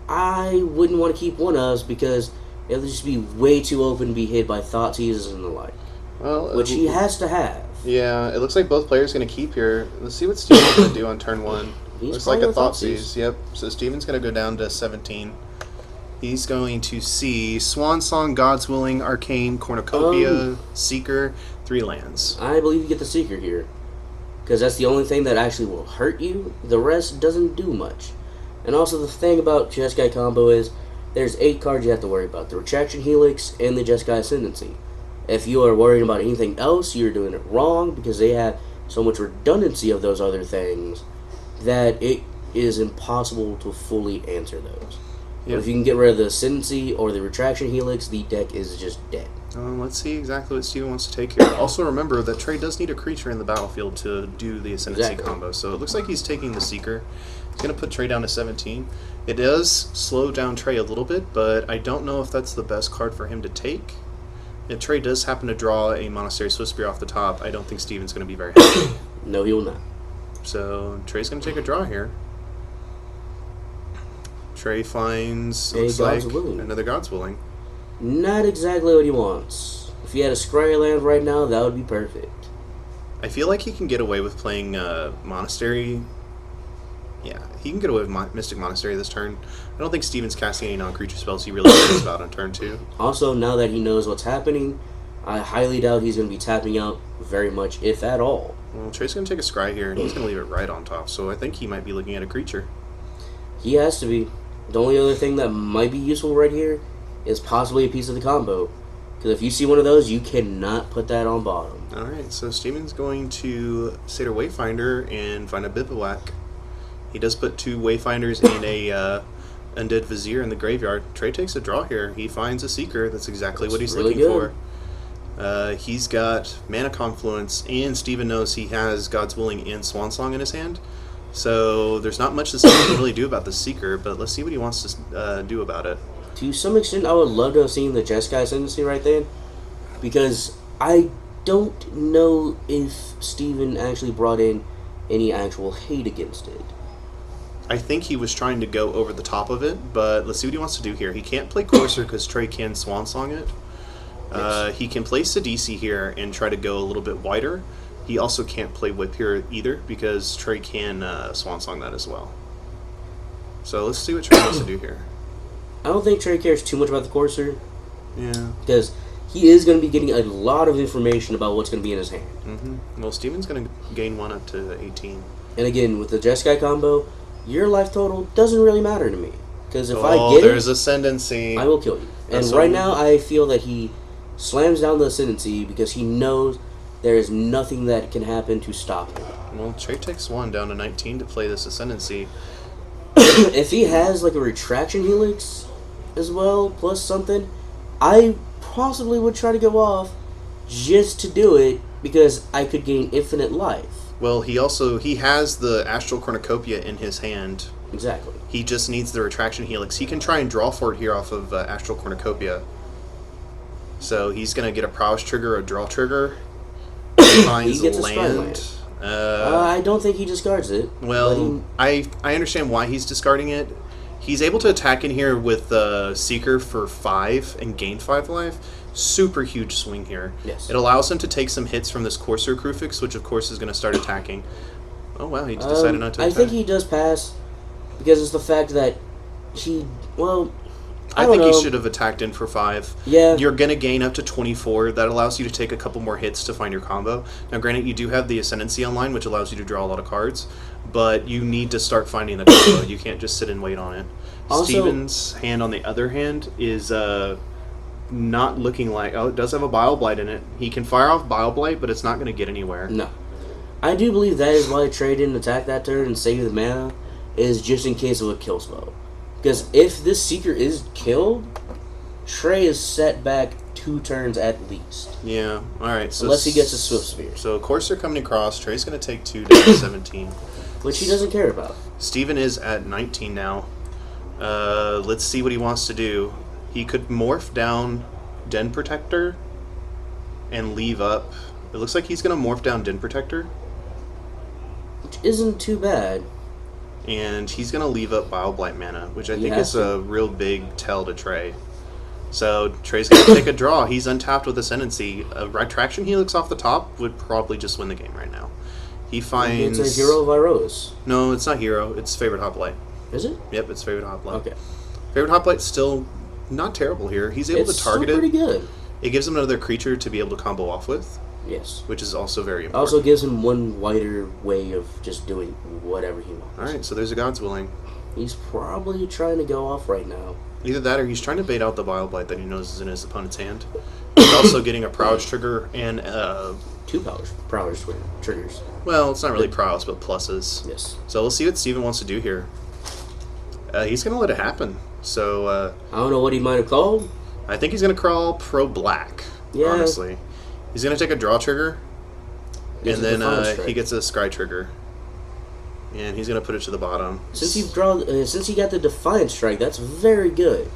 I wouldn't want to keep 1-ofs, because it'll just be way too open to be hit by Thoughtseizes and the like. Well, Which he has to have. Yeah, it looks like both players going to keep here. Let's see what Steven's going to do on turn 1. He's Looks like a probably on Thoughtseize. Yep. So Steven's going to go down to 17. He's going to see Swan Song, God's Willing, Arcane, Cornucopia, Seeker, 3 lands. I believe you get the Seeker here. Because that's the only thing that actually will hurt you. The rest doesn't do much. And also the thing about Jeskai combo is there's 8 cards you have to worry about. The Retraction Helix and the Jeskai Ascendancy. If you are worrying about anything else, you're doing it wrong because they have so much redundancy of those other things that it is impossible to fully answer those. But if you can get rid of the Ascendancy or the Retraction Helix, the deck is just dead. Let's see exactly what Steven wants to take here. Also remember that Trey does need a creature in the battlefield to do the Ascendancy combo. So it looks like he's taking the Seeker. He's going to put Trey down to 17. It does slow down Trey a little bit, but I don't know if that's the best card for him to take. If Trey does happen to draw a Monastery Swiftspear off the top, I don't think Steven's going to be very happy. No, he will not. So Trey's going to take a draw here. Trey finds, A looks God's like, Willing. another God's Willing. Not exactly what he wants. If he had a Scry land right now, that would be perfect. I feel like he can get away with playing Monastery. Yeah, he can get away with Mystic Monastery this turn. I don't think Steven's casting any non-creature spells he really cares about on turn 2. Also, now that he knows what's happening, I highly doubt he's going to be tapping out very much, if at all. Well, Trey's going to take a Scry here, and he's going to leave it right on top, so I think he might be looking at a creature. He has to be. The only other thing that might be useful right here is possibly a piece of the combo. Because if you see one of those, you cannot put that on bottom. Alright, so Steven's going to Satyr Wayfinder and find a Bivouac. He does put 2 Wayfinders and a Undead Vizier in the graveyard. Trey takes a draw here. He finds a Seeker. That's exactly what he's really looking for. He's got Mana Confluence, and Steven knows he has God's Willing and Swansong in his hand. So there's not much that Steven can really do about the Seeker, but let's see what he wants to do about it. To some extent, I would love to have seen the Jeskai Ascendancy right then. Because I don't know if Steven actually brought in any actual hate against it. I think he was trying to go over the top of it, but let's see what he wants to do here. He can't play Courser because Trey can Swansong it. Yes. He can play Sidisi here and try to go a little bit wider. He also can't play Whip here either because Trey can Swansong that as well. So let's see what Trey wants to do here. I don't think Trey cares too much about the Courser. Yeah. Because he is going to be getting a lot of information about what's going to be in his hand. Mm-hmm. Well, Steven's going to gain 1 up to 18. And again, with the Jeskai combo, your life total doesn't really matter to me. Because if I get there's it, Ascendancy. I will kill you. And That's right what- now, I feel that he slams down the Ascendancy because he knows there is nothing that can happen to stop him. Well, Trey takes 1 down to 19 to play this Ascendancy. If he has like a Retraction Helix as well, plus something, I possibly would try to go off just to do it because I could gain infinite life. Well, he has the Astral Cornucopia in his hand. Exactly. He just needs the Retraction Helix. He can try and draw for it here off of Astral Cornucopia. So he's going to get a Prowess trigger, a Draw trigger. He finds gets a land. Scry I don't think he discards it. Well, I understand why he's discarding it. He's able to attack in here with Seeker for 5 and gain 5 life. Super huge swing here. Yes. It allows him to take some hits from this Courser Crufix, which of course is going to start attacking. Oh wow, he decided not to attack. I think he does pass because it's the fact that he, well, I don't think know. he should have attacked in for 5. Yeah. You're going to gain up to 24. That allows you to take a couple more hits to find your combo. Now, granted, you do have the Ascendancy online, which allows you to draw a lot of cards, but you need to start finding the combo. You can't just sit and wait on it. Also, Steven's hand, on the other hand, is not looking like... Oh, it does have a Bile Blight in it. He can fire off Bile Blight, but it's not going to get anywhere. No. I do believe that is why Trey didn't attack that turn and save the mana, is just in case of a kill spell. Because if this Seeker is killed, Trey is set back 2 turns at least. Yeah, alright. So Unless he gets a Swiftspear. So, Courser coming across. Trey's going to take 2 down to 17. Which he doesn't care about. Steven is at 19 now. Let's see what he wants to do. He could morph down Den Protector and leave up. It looks like he's going to morph down Den Protector. Which isn't too bad. And he's going to leave up Bile Blight mana, which I He think has is to. a real big tell to Trey. So Trey's going to take a draw. He's untapped with Ascendancy. A Retraction Helix off the top would probably just win the game right now. He finds... It's a Hero of Iroas. No, it's not Hero. It's Favorite Hoplite. Is it? Yep, it's Favorite Hoplite. Okay. Favorite Hoplite's still not terrible here. He's able It's to target still pretty it. good. It gives him another creature to be able to combo off with, Yes. which is also very important. Also gives him one wider way of just doing whatever he wants. Alright, so there's a God's Willing. He's probably trying to go off right now. Either that or he's trying to bait out the Vile Blight that he knows is in his opponent's hand. He's also getting a prowess trigger and, 2 prowess triggers. well, it's not really prowess, but pluses. Yes. So we'll see what Steven wants to do here. He's going to let it happen. So, I don't know what he might have called. I think he's going to crawl pro black, Yeah. honestly. He's going to take a draw trigger, Gets and a then Defiant Strike. he gets a scry trigger. And he's going to put it to the bottom. Since he got the Defiant Strike, that's very good.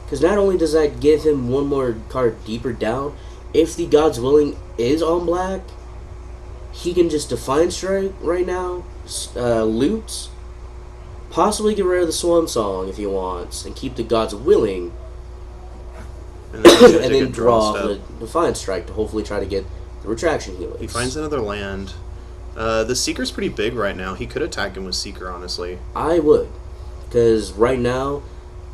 Because not only does that give him one more card deeper down, if the God's Willing is on black, he can just Defiant Strike right now, loot, possibly get rid of the Swan Song if he wants, and keep the God's Willing, And then, he's gonna and take a then draw step. the Defiant Strike to hopefully try to get the Retraction Helix. He finds another land. The Seeker's pretty big right now. He could attack him with Seeker, honestly. I would, because right now,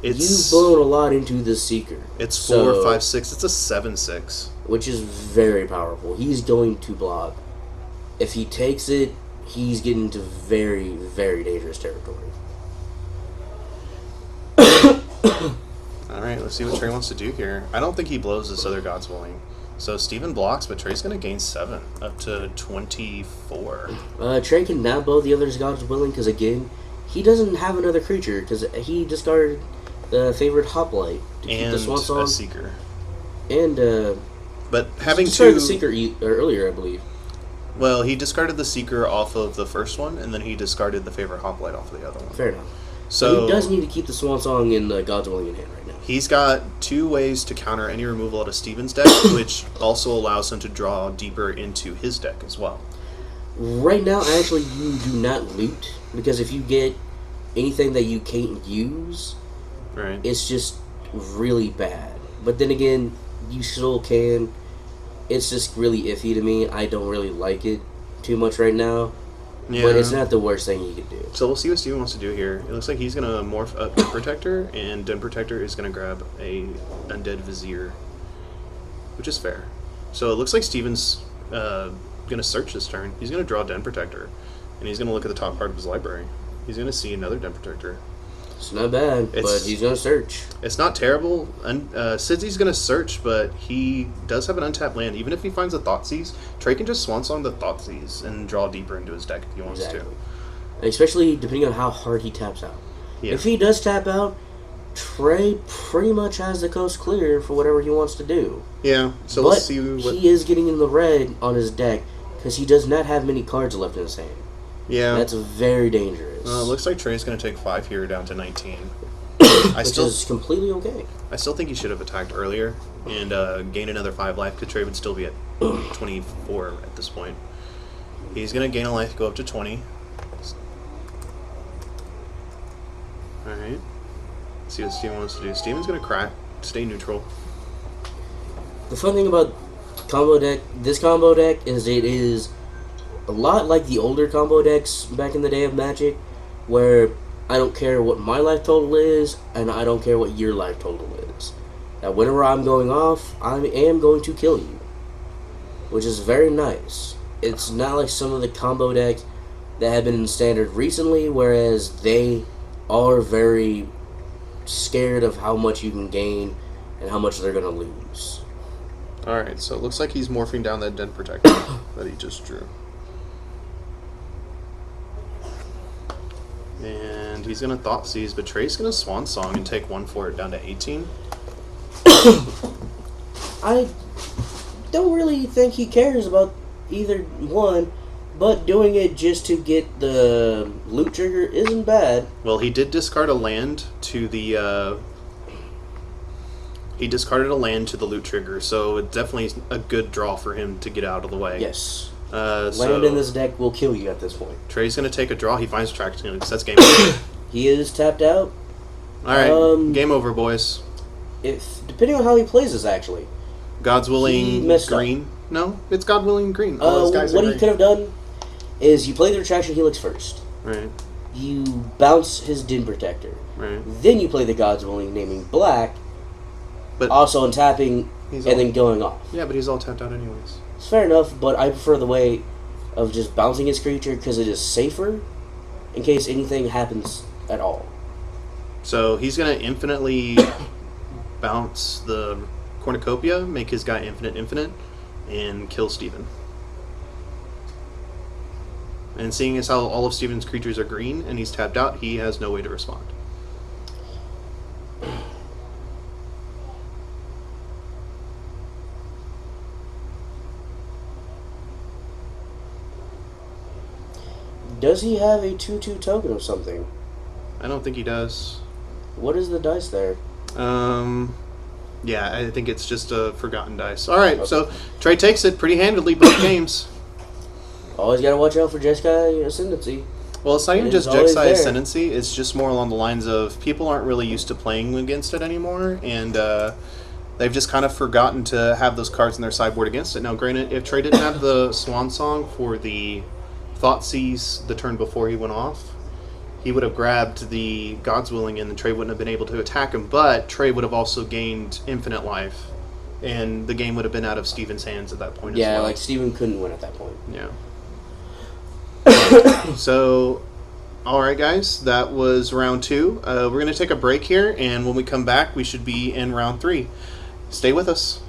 you've blown a lot into the Seeker. It's So- 4, 5, 6. It's a 7/6. which is very powerful. He's going to block. If he takes it, he's getting into very, very dangerous territory. Alright, let's see what Trey wants to do here. I don't think he blows this other God's Willing. So Steven blocks, but Trey's going to gain 7, up to 24. Trey can now blow the other's God's Willing, because again, he doesn't have another creature, because he discarded the favorite Hoplite to keep And the Swan Song. a Seeker. And, But having discarded two... the Seeker earlier, I believe. Well, he discarded the Seeker off of the first one, and then he discarded the favorite Hoplite off of the other one. Fair enough. So he does need to keep the Swan Song in the God's Willing in hand right now. he's got 2 ways to counter any removal out of Steven's deck, which also allows him to draw deeper into his deck as well. Right now, actually, you do not loot, because if you get anything that you can't use, Right. it's just really bad. But then again, you still can. It's just really iffy to me. I don't really like it too much right now. Yeah. But it's not the worst thing you could do. So we'll see what Steven wants to do here. It looks like he's going to morph up Den Protector, and Den Protector is going to grab a Undead Vizier, which is fair. So it looks like Steven's going to search this turn. He's going to draw Den Protector, and he's going to look at the top part of his library. He's going to see another Den Protector. It's not bad, but he's going to search. It's not terrible. Sidsy's going to search, but he does have an untapped land. Even if he finds a Thoughtseize, Trey can just Swan Song the Thoughtseize and draw deeper into his deck if he wants Exactly. Especially depending on how hard he taps out. to. Yeah. If he does tap out, Trey pretty much has the coast clear for whatever he wants to do. Yeah, so But let's see what... he is getting in the red on his deck because he does not have many cards left in his hand. Yeah. That's very dangerous. Looks like Trey's going to take 5 here down to 19. Which is completely okay. I still think he should have attacked earlier and gained another 5 life, because Trey would still be at 24 at this point. He's going to gain a life, go up to 20. Alright. See what Steven wants to do. Steven's going to crack, stay neutral. The fun thing about this combo deck, is it is a lot like the older combo decks back in the day of Magic, where I don't care what my life total is, and I don't care what your life total is. Now, whenever I'm going off, I am going to kill you, which is very nice. It's not like some of the combo decks that have been in standard recently, whereas they are very scared of how much you can gain and how much they're going to lose. Alright, so it looks like he's morphing down that Den Protector that he just drew. And he's going to Thoughtseize, but Trey's going to Swan Song and take 1 for it down to 18. I don't really think he cares about either one, but doing it just to get the loot trigger isn't bad. Well, he did discard a land to the... He discarded a land to the loot trigger, so it's definitely a good draw for him to get out of the way. Yes. So Land in this deck will kill you at this point. Trey's going to take a draw. He finds Retraction Helix. That's game over. He is tapped out. Alright, game over, boys. Depending on how he plays this, actually. God's He Willing messed up. green. No, it's God Willing green. All those guys what are he green. could have done is you play the Retraction Helix first. Right, You bounce his Din Protector. right. Then you play the God's Willing, naming black, But also untapping, he's and all, then going off. yeah, but he's all tapped out anyways. It's fair enough, but I prefer the way of just bouncing his creature because it is safer in case anything happens at all. So he's going to infinitely bounce the cornucopia, make his guy infinite, and kill Steven. And seeing as how all of Steven's creatures are green and he's tapped out, he has no way to respond. Does he have a 2/2 token or something? I don't think he does. What is the dice there? Yeah, I think it's just a forgotten dice. All right, so Trey takes it pretty handily both games. Always gotta watch out for Jeskai Ascendancy. Well, it's not even It just is always Jexai there. Ascendancy. It's just more along the lines of people aren't really used to playing against it anymore, and they've just kind of forgotten to have those cards in their sideboard against it. Now, granted, if Trey didn't have the Swan Song for the Thoughtseize the turn before he went off, he would have grabbed the God's Willing, and then Trey wouldn't have been able to attack him, but Trey would have also gained infinite life, and the game would have been out of Steven's hands at that point as Yeah, well. like Steven couldn't win at that point. Yeah. So, all right, guys, that was round 2. We're going to take a break here, and when we come back, we should be in round 3. Stay with us.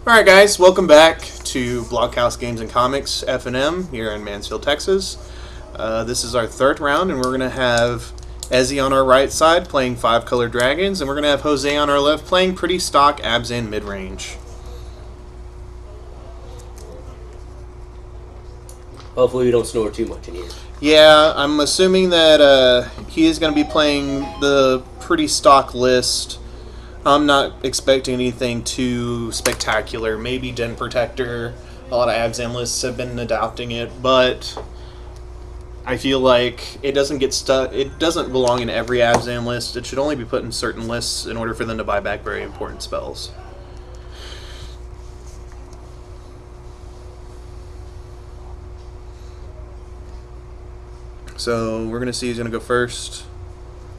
Alright guys, welcome back to Blockhouse Games and Comics FNM here in Mansfield, Texas. This is our third round, and we're going to have Ezzy on our right side playing 5-color dragons, and we're going to have Jose on our left playing pretty stock Abzan mid-range. Hopefully we don't snore too much in here. Yeah, I'm assuming that he is going to be playing the pretty stock list. I'm not expecting anything too spectacular. Maybe Den Protector. A lot of Abzan lists have been adopting it, but I feel like it doesn't get stuck. It doesn't belong in every Abzan list. It should only be put in certain lists in order for them to buy back very important spells. So we're gonna see who's gonna go first.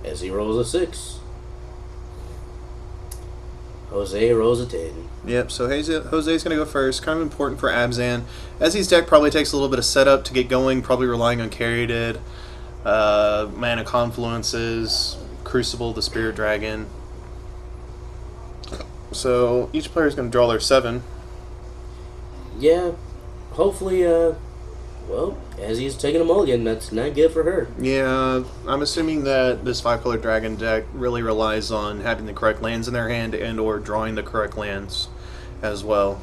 As he rolls a 6. Jose rolls a 10. Yep, so Jose's going to go first. Kind of important for Abzan. Ezzy's deck probably takes a little bit of setup to get going, probably relying on Caryatid, Mana Confluences, Crucible, the Spirit Dragon. So each player is going to draw their 7. Yeah, hopefully, well, Ezzy's taking a mulligan. That's not good for her. Yeah, I'm assuming that this 5-color dragon deck really relies on having the correct lands in their hand and or drawing the correct lands as well.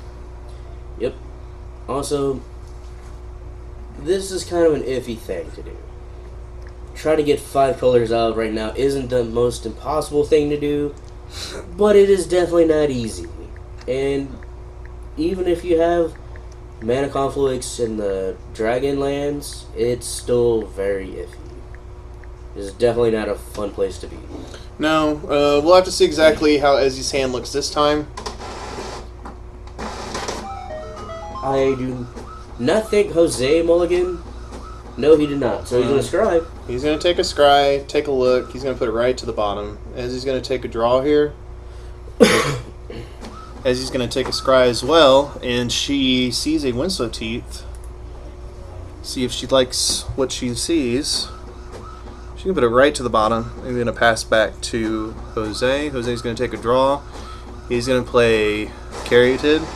Yep. Also, this is kind of an iffy thing to do. Trying to get 5 colors out right now isn't the most impossible thing to do, but it is definitely not easy. And even if you have Mana Conflicts in the Dragon lands, it's still very iffy. It's definitely not a fun place to be. No, we'll have to see exactly how Ezzy's hand looks this time. I do not think Jose mulligan. No, he did not. So he's going to scribe. He's going to take a scry, take a look. He's going to put it right to the bottom. Ezzy's going to take a draw here. Ezzy's going to take a scry as well, and she sees a Winslow Teeth. See if she likes what she sees. She can put it right to the bottom. I'm going to pass back to Jose. Jose's going to take a draw. He's going to play Caryatid.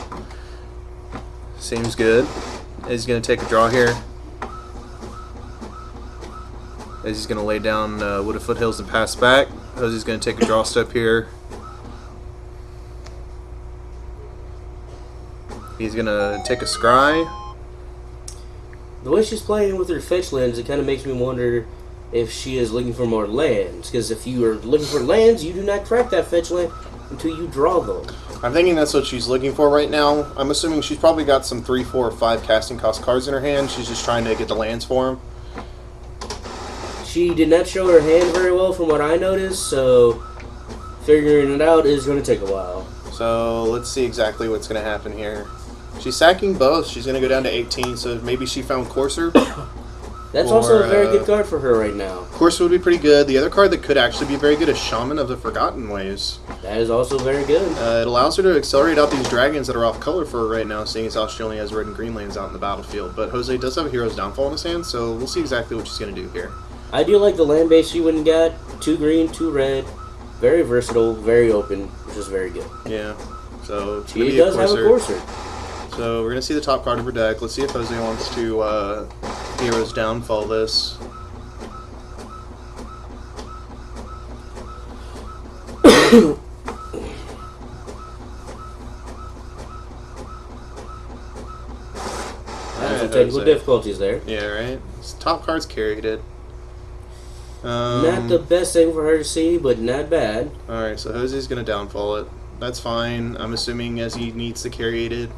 Seems good. Ezzy's going to take a draw here. Ezzy's going to lay down Wooded Foothills and pass back. Jose's going to take a draw step here. He's going to take a scry. The way she's playing with her fetch lands, it kind of makes me wonder if she is looking for more lands. Because if you are looking for lands, you do not crack that fetch land until you draw them. I'm thinking that's what she's looking for right now. I'm assuming she's probably got some 3, 4, or 5 casting cost cards in her hand. She's just trying to get the lands for them. She did not show her hand very well from what I noticed, so figuring it out is going to take a while. So let's see exactly what's going to happen here. She's sacking both. She's going to go down to 18, so maybe she found Courser. That's also a very good card for her right now. Courser would be pretty good. The other card that could actually be very good is Shaman of the Forgotten Ways. That is also very good. It allows her to accelerate out these dragons that are off color for her right now, seeing as how she only has red and green lands out in the battlefield. But Jose does have a Hero's Downfall in his hand, so we'll see exactly what she's going to do here. I do like the land base she went and got. 2 green, 2 red. Very versatile, very open, which is very good. Yeah. So she does have a Courser. So we're going to see the top card of her deck. Let's see if Jose wants to Hero's Downfall this. Some technical difficulties there. Yeah, right? Top card's Caryatid. Not the best thing for her to see, but not bad. Alright, so Jose's going to downfall it. That's fine. I'm assuming as he needs the Caryatid.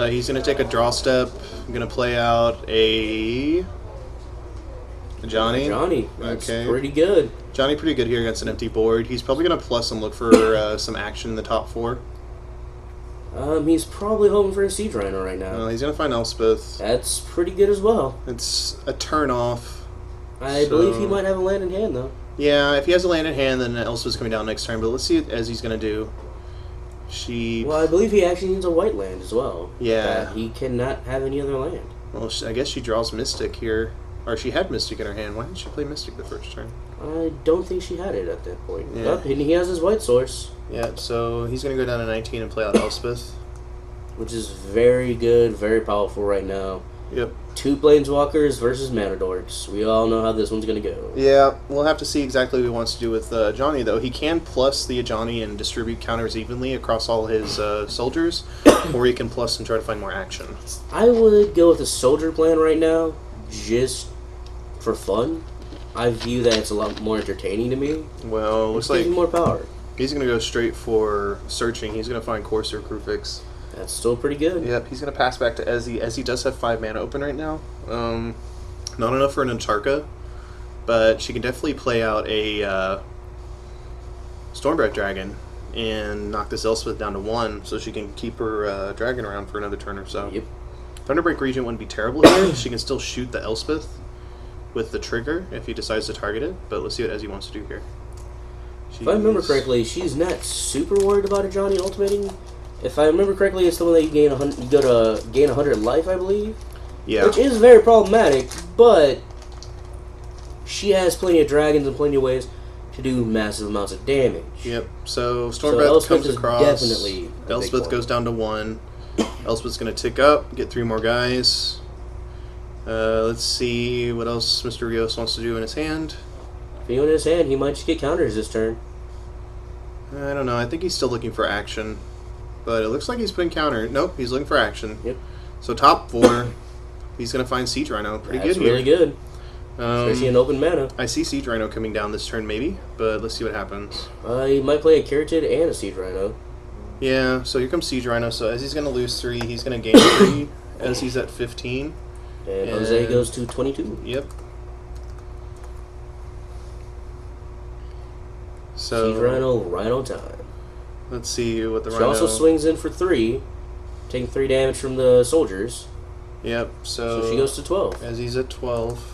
He's going to take a draw step. I'm going to play out a Johnny. Johnny, that's okay. Pretty good. Johnny pretty good here against an empty board. He's probably going to plus and look for some action in the top 4. He's probably hoping for a Siege Rhino right now. He's going to find Elspeth. That's pretty good as well. It's a turn off. I believe he might have a land in hand, though. Yeah, if he has a land in hand, then Elspeth's coming down next turn. But let's see what Ezzy's going to do. Well, I believe he actually needs a white land as well. Yeah. He cannot have any other land. Well, I guess she draws Mystic here. Or she had Mystic in her hand. Why didn't she play Mystic the first turn? I don't think she had it at that point. Yeah. Oh, and he has his white source. Yeah, so he's going to go down to 19 and play out Elspeth. which is very good, very powerful right now. Yep. 2 planeswalkers versus mana dorks. We all know how this one's gonna go. Yeah, we'll have to see exactly what he wants to do with Ajani, though. He can plus the Ajani and distribute counters evenly across all his soldiers, or he can plus and try to find more action. I would go with a soldier plan right now, just for fun. I view that it's a lot more entertaining to me. Well, looks Gives like you more power. he's going to go straight for searching. He's going to find Corsair Crewfix. That's still pretty good. Yep, he's going to pass back to Ezzy. Ezzy does have 5 mana open right now. Not enough for an Antarka, but she can definitely play out a Stormbreath Dragon and knock this Elspeth down to 1 so she can keep her dragon around for another turn or so. Yep. Thunderbreak Regent wouldn't be terrible here. She can still shoot the Elspeth with the trigger if he decides to target it, but let's see what Ezzy wants to do here. If I remember correctly, she's not super worried about a Johnny ultimating. If I remember correctly, it's the one that you gain 100, you go to gain 100 life, I believe. Yeah. Which is very problematic, but she has plenty of dragons and plenty of ways to do massive amounts of damage. Yep. So So Stormbreath Elspeth comes is across. definitely a big Elspeth one. goes down to 1. Elspeth's going to tick up, get 3 more guys. Let's see what else Mr. Rios wants to do in his hand. If he in his hand, he might just get counters this turn. I don't know. I think he's still looking for action. But it looks like he's putting counter. Nope, he's looking for action. Yep. So top 4, he's going to find Siege Rhino. Pretty That's good here. really good. Especially in open mana. I see Siege Rhino coming down this turn maybe, but let's see what happens. He might play a Keratin and a Siege Rhino. Yeah, so here comes Siege Rhino. So as he's going to lose 3, he's going to gain 3 as he's at 15. And Jose goes to 22. Yep. So Siege Rhino right on time. let's see what the She Rhino... also swings in for 3, taking 3 damage from the soldiers. Yep, So she goes to 12. as he's at 12.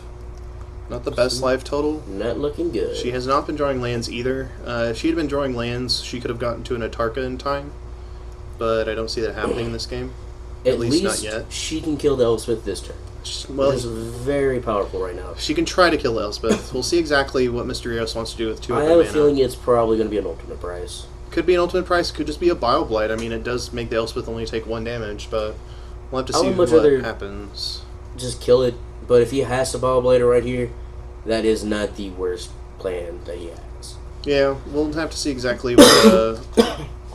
Not the best life total. Not looking good. She has not been drawing lands either. If she had been drawing lands, she could have gotten to an Atarka in time. But I don't see that happening in this game. At least least not yet. she can kill the Elspeth this turn. Well, Which is very powerful right now. she can try to kill Elspeth. We'll see exactly what Mr. Rios wants to do with 2 I open have a mana. feeling it's probably going to be an ultimate price. Could be an ultimate price, could just be a Bile Blight. I mean, it does make the Elspeth only take 1 damage, but we'll have to I see would much what rather- happens. Just kill it. But if he has to Bile Blader right here, that is not the worst plan that he has. Yeah, we'll have to see exactly what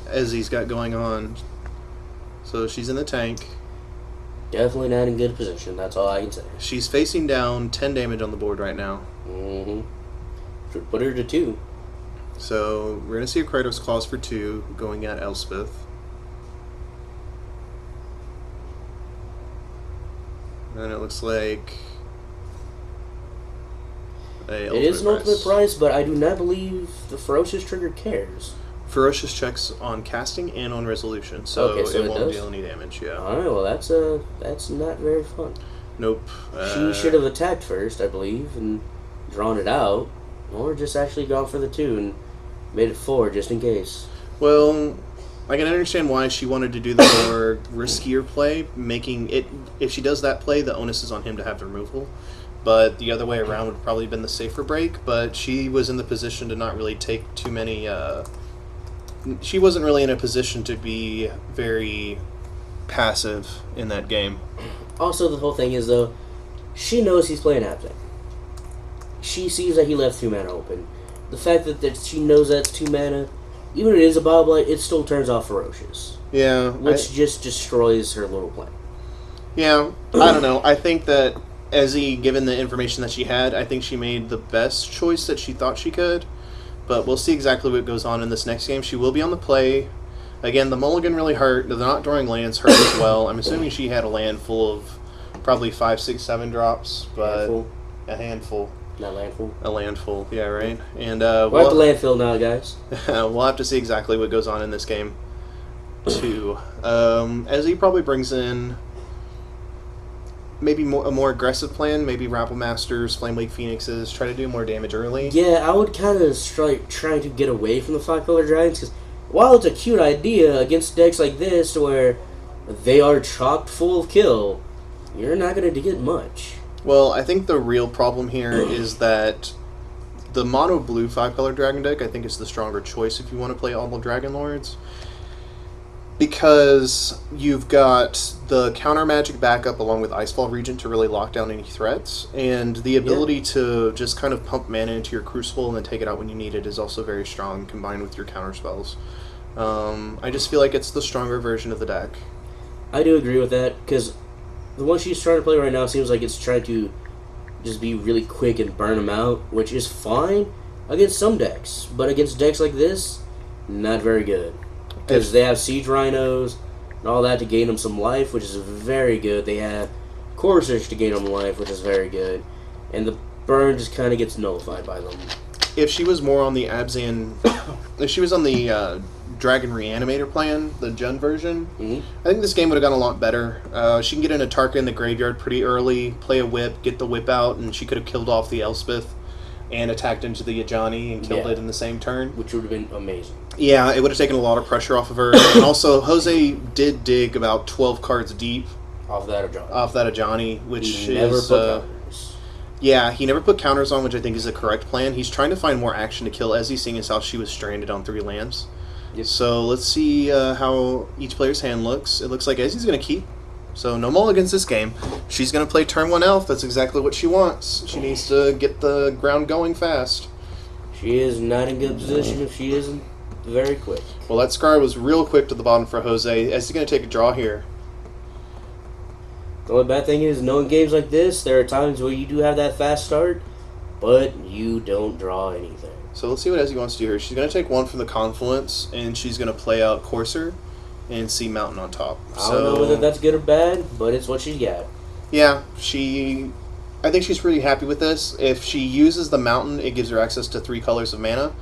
Ezzy's got going on. So she's in the tank. Definitely not in good position. That's all I can say. She's facing down 10 damage on the board right now. Mm-hmm. Should put her to 2. So we're going to see a Kratos Claws for 2 going at Elspeth. And it looks like It is an ultimate price, but I do not believe the Ferocious Trigger cares. Ferocious checks on casting and on resolution, so, Okay, so it it won't does? deal any damage, yeah. Alright, well that's not very fun. Nope. She should have attacked first, I believe, and drawn it out. Or just actually gone for the 2 and made it 4 just in case. Well, I can understand why she wanted to do the more riskier play, making it... If she does that play, the onus is on him to have the removal. But the other way around would probably have been the safer break, but she was in the position to not really take too many... she wasn't really in a position to be very passive in that game. Also, the whole thing is, though, she knows he's playing Abzan. She sees that he left 2 mana open. The fact that she knows that's 2 mana, even if it is a Bile Blight, it still turns off Ferocious. Yeah. Which just destroys her little plan. Yeah, I don't know. I think that Ezzy, given the information that she had, I think she made the best choice that she thought she could. But we'll see exactly what goes on in this next game. She will be on the play. Again, the mulligan really hurt. The not drawing lands hurt as well. I'm assuming she had a land full of probably 5, 6, 7 drops, but Handful. a handful. Not landful. A landful, yeah, right. And We're at the landfill now, guys. we'll have to see exactly what goes on in this game, too. Ezzy probably brings in maybe a more aggressive plan, maybe Rabble Masters, Flame League Phoenixes, try to do more damage early. Yeah, I would kind of try to get away from the 5-color dragons, because while it's a cute idea against decks like this, where they are chock full of kill, you're not going to get much. Well, I think the real problem here is that the mono blue 5-color dragon deck, I think, is the stronger choice if you want to play all the Dragon Lords. Because you've got the counter magic backup along with Icefall Regent to really lock down any threats, and the ability to just kind of pump mana into your Crucible and then take it out when you need it is also very strong, combined with your counter spells. I just feel like it's the stronger version of the deck. I do agree with that, because the one she's trying to play right now seems like it's trying to just be really quick and burn them out, which is fine against some decks, but against decks like this, not very good. Because they have Siege Rhinos and all that to gain them some life, which is very good. They have Coursers to gain them life, which is very good. And the burn just kind of gets nullified by them. If she was more on the Abzan, if she was on the Dragon Reanimator plan, the Jund version, I think this game would have gone a lot better. She can get in a Tarka in the graveyard pretty early, play a whip, get the whip out, and she could have killed off the Elspeth and attacked into the Ajani and killed it in the same turn. Which would have been amazing. Yeah, it would have taken a lot of pressure off of her. And also, Jose did dig about 12 cards deep Off that Ajani. Which he never is... put counters. Yeah, he never put counters on, which I think is the correct plan. He's trying to find more action to kill Ezzy, seeing as how she was stranded on 3 lands. Yep. So let's see how each player's hand looks. It looks like Ezzy's going to keep. So no mulligans this game. She's going to play turn 1 elf. That's exactly what she wants. She needs to get the ground going fast. She is not in good position if she isn't very quick. Well, that Scry was real quick to the bottom for Jose. Ezzy's going to take a draw here. The only bad thing is, knowing games like this, there are times where you do have that fast start, but you don't draw anything. So let's see what Ezzy wants to do here. She's going to take 1 from the Confluence, and she's going to play out Courser and Sea Mountain on top. I don't know whether that's good or bad, but it's what she's got. Yeah, I think she's pretty happy with this. If she uses the Mountain, it gives her access to 3 colors of mana.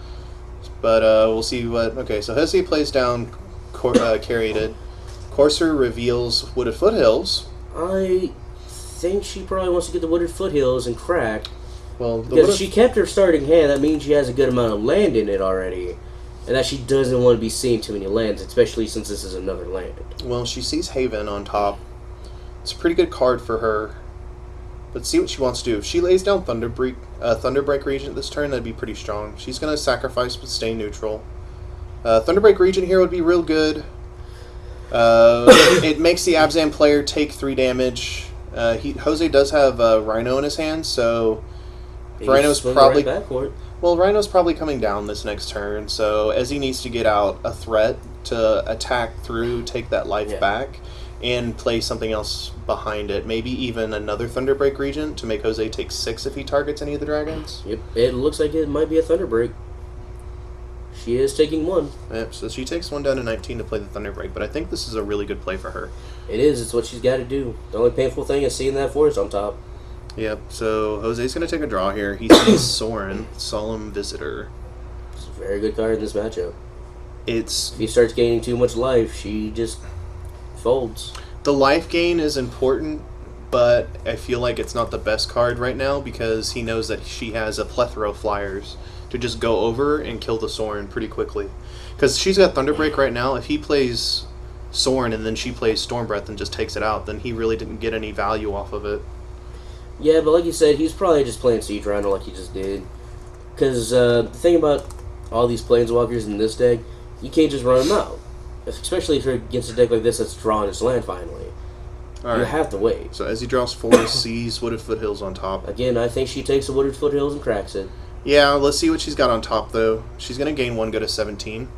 But we'll see what... Okay, so Jose plays down Cariated. Courser reveals Wooded Foothills. I think she probably wants to get the Wooded Foothills and crack. Well, because if she kept her starting hand, that means she has a good amount of land in it already. And that she doesn't want to be seeing too many lands, especially since this is another land. Well, she sees Haven on top. It's a pretty good card for her. Let's see what she wants to do. If she lays down Thunderbreak Regent this turn, that'd be pretty strong. She's going to sacrifice but stay neutral. Thunderbreak Regent here would be real good. It makes the Abzan player take 3 damage. Jose does have Rhino in his hand, so Rhino's probably... Right back for it. Well, Rhino's probably coming down this next turn, so Ezzy needs to get out a threat to attack through, take that life back, and play something else behind it. Maybe even another Thunderbreak Regent to make Jose take 6 if he targets any of the dragons. Yep, it looks like it might be a Thunderbreak. She is taking 1. Yep, so she takes 1 down to 19 to play the Thunderbreak, but I think this is a really good play for her. It is, it's what she's got to do. The only painful thing is seeing that forest on top. Yep, so Jose's going to take a draw here. He sees Sorin, Solemn Visitor. It's a very good card in this matchup. If he starts gaining too much life, she just folds. The life gain is important, but I feel like it's not the best card right now because he knows that she has a plethora of flyers to just go over and kill the Sorin pretty quickly. Because she's got Thunderbreak right now. If he plays Sorin and then she plays Stormbreath and just takes it out, then he really didn't get any value off of it. Yeah, but like you said, he's probably just playing Siege Rhino like he just did. Because the thing about all these Planeswalkers in this deck, you can't just run them out. Especially if you're against a deck like this that's drawing its land finally. You have to wait. So as he draws 4, sees Wooded Foothills on top. Again, I think she takes the Wooded Foothills and cracks it. Yeah, let's see what she's got on top, though. She's going to gain 1, go to 17.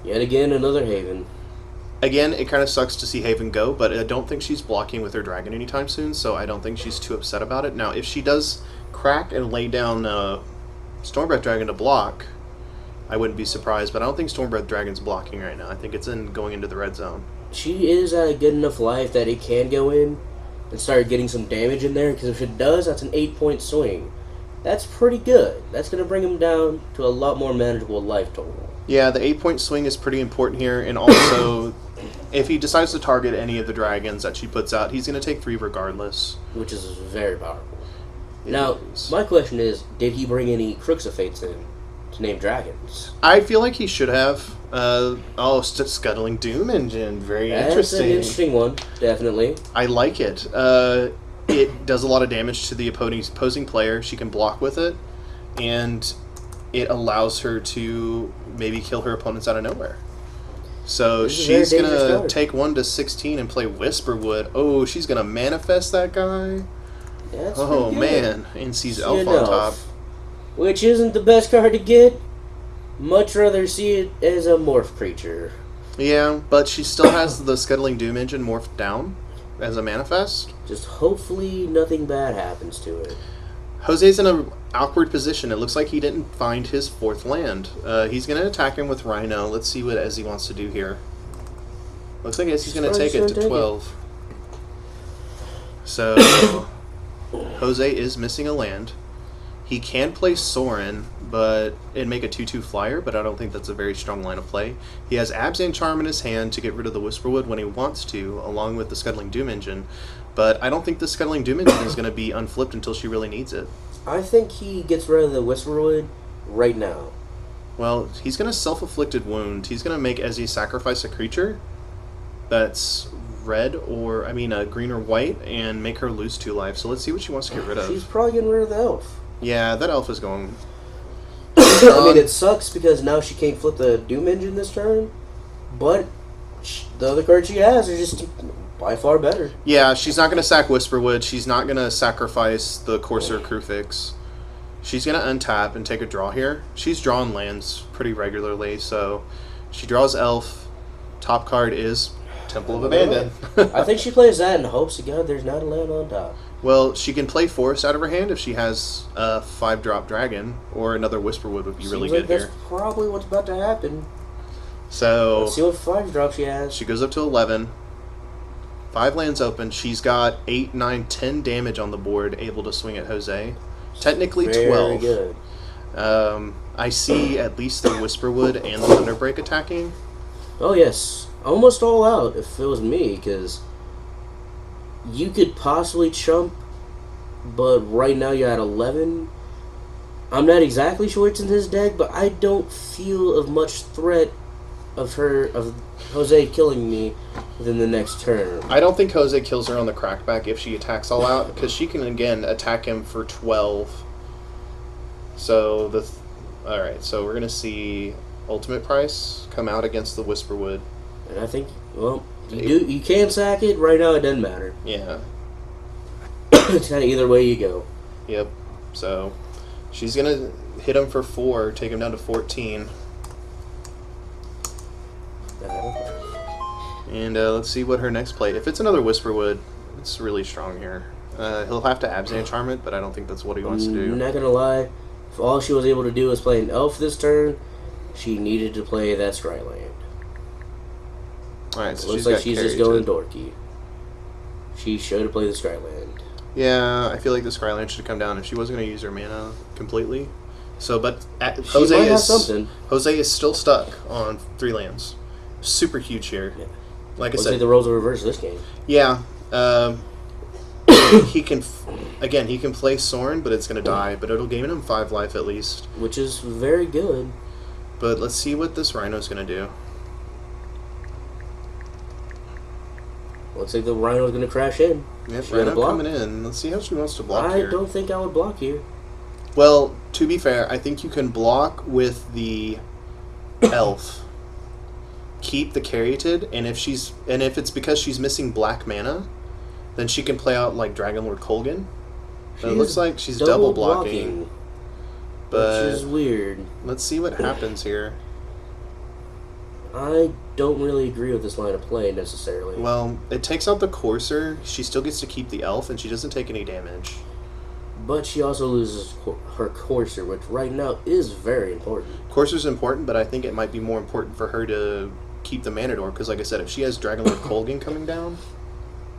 Yet again, another Haven. Again, it kind of sucks to see Haven go, but I don't think she's blocking with her dragon anytime soon, so I don't think she's too upset about it. Now, if she does crack and lay down Stormbreath Dragon to block, I wouldn't be surprised, but I don't think Stormbreath Dragon's blocking right now. I think it's going into the red zone. She is at a good enough life that it can go in and start getting some damage in there, because if it does, that's an 8-point swing. That's pretty good. That's going to bring him down to a lot more manageable life total. Yeah, the 8-point swing is pretty important here, and also, if he decides to target any of the dragons that she puts out, he's going to take 3 regardless. Which is very powerful. Now, my question is, did he bring any Crooks of Fates in to name dragons? I feel like he should have. Scuttling Doom Engine. Very interesting. That's an interesting one, definitely. I like it. It does a lot of damage to the opposing player. She can block with it, and it allows her to maybe kill her opponents out of nowhere. So This is a very she's going dangerous to card. take 1 to 16 and play Whisperwood. Oh, she's going to manifest that guy? That's Oh, pretty good. man. And sees See Elf an on elf, top. which isn't the best card to get. Much rather see it as a morph creature. Yeah, but she still has the Scuttling Doom Engine morphed down as a manifest. Just hopefully nothing bad happens to it. Jose's in an awkward position. It looks like he didn't find his 4th land. He's going to attack him with Rhino. Let's see what Ezzy wants to do here. Looks like Ezzy's going to take it to 12. So, Jose is missing a land. He can play Sorin, but it'd make a 2/2 flyer, but I don't think that's a very strong line of play. He has Abzan Charm in his hand to get rid of the Whisperwood when he wants to, along with the Scuttling Doom Engine. But I don't think the Scuttling Doom Engine is going to be unflipped until she really needs it. I think he gets rid of the Whisperwood right now. Well, he's going to Self-Afflicted Wound. He's going to make Ezzy sacrifice a creature that's red or, green or white, and make her lose 2 life. So let's see what she wants to get rid She's of. probably getting rid of the elf. Yeah, that elf is going. I mean, it sucks because now she can't flip the Doom Engine this turn, but the other cards she has are just by far better. Yeah, she's not going to sack Whisperwood. She's not going to sacrifice the Courser Crufix. She's going to untap and take a draw here. She's drawn lands pretty regularly, so she draws Elf. Top card is Temple of Abandon. I think she plays that in hopes to God there's not a land on top. Well, she can play Forest out of her hand if she has a 5-drop Dragon, or another Whisperwood would be really Seems good like here. that's probably what's about to happen. So Let's see what 5-drop she has. she goes up to 11. 5 lands open. She's got 8, 9, 10 damage on the board, able to swing at Jose. Technically Very 12. good. I see at least the Whisperwood and the Thunderbreak attacking. Oh yes, almost all out if it was me, because you could possibly chump, but right now you're at 11. I'm not exactly sure what's in his deck, but I don't feel of much threat of Jose killing me within the next turn. I don't think Jose kills her on the crackback if she attacks all out, because she can again attack him for 12. So alright, so we're gonna see Ultimate Price come out against the Whisperwood. And I think, well, you can sack it. Right now it doesn't matter. Yeah. It's kind of either way you go. Yep. So she's gonna hit him for 4, take him down to 14. And let's see what her next play. If it's another Whisperwood, it's really strong here. He'll have to Abzan Charm it, but I don't think that's what he wants to do. I'm not gonna lie. If all she was able to do was play an elf this turn, she needed to play that Scryland. Alright, so Looks like she's just going dorky. She should have played the Scryland. Yeah, I feel like the Scryland should have come down if she wasn't going to use her mana completely. So, but She might have something. Jose is still stuck on 3 lands. Super huge here. Yeah. Like I Looks said, like the roles are reversed this game. yeah. He can he can play Sorin, but it's going to die. But it'll gain him 5 life at least. Which is very good. But let's see what this Rhino's going to do. Looks like the Rhino's going to crash in. Yep, She gonna Rhino block? coming in. Let's see how she wants to block I here. don't think I would block here. Well, to be fair, I think you can block with the elf. Keep the Caryatid, and if it's because she's missing black mana, then she can play out like Dragonlord Kolgan. But it looks like she's double blocking. But which is weird. let's see what happens here. I don't really agree with this line of play necessarily. Well, it takes out the Courser. She still gets to keep the elf, and she doesn't take any damage. But she also loses her Courser, which right now is very important. Courser's important, but I think it might be more important for her to keep the Manador, because like I said, if she has Dragonlord Kolgan coming down,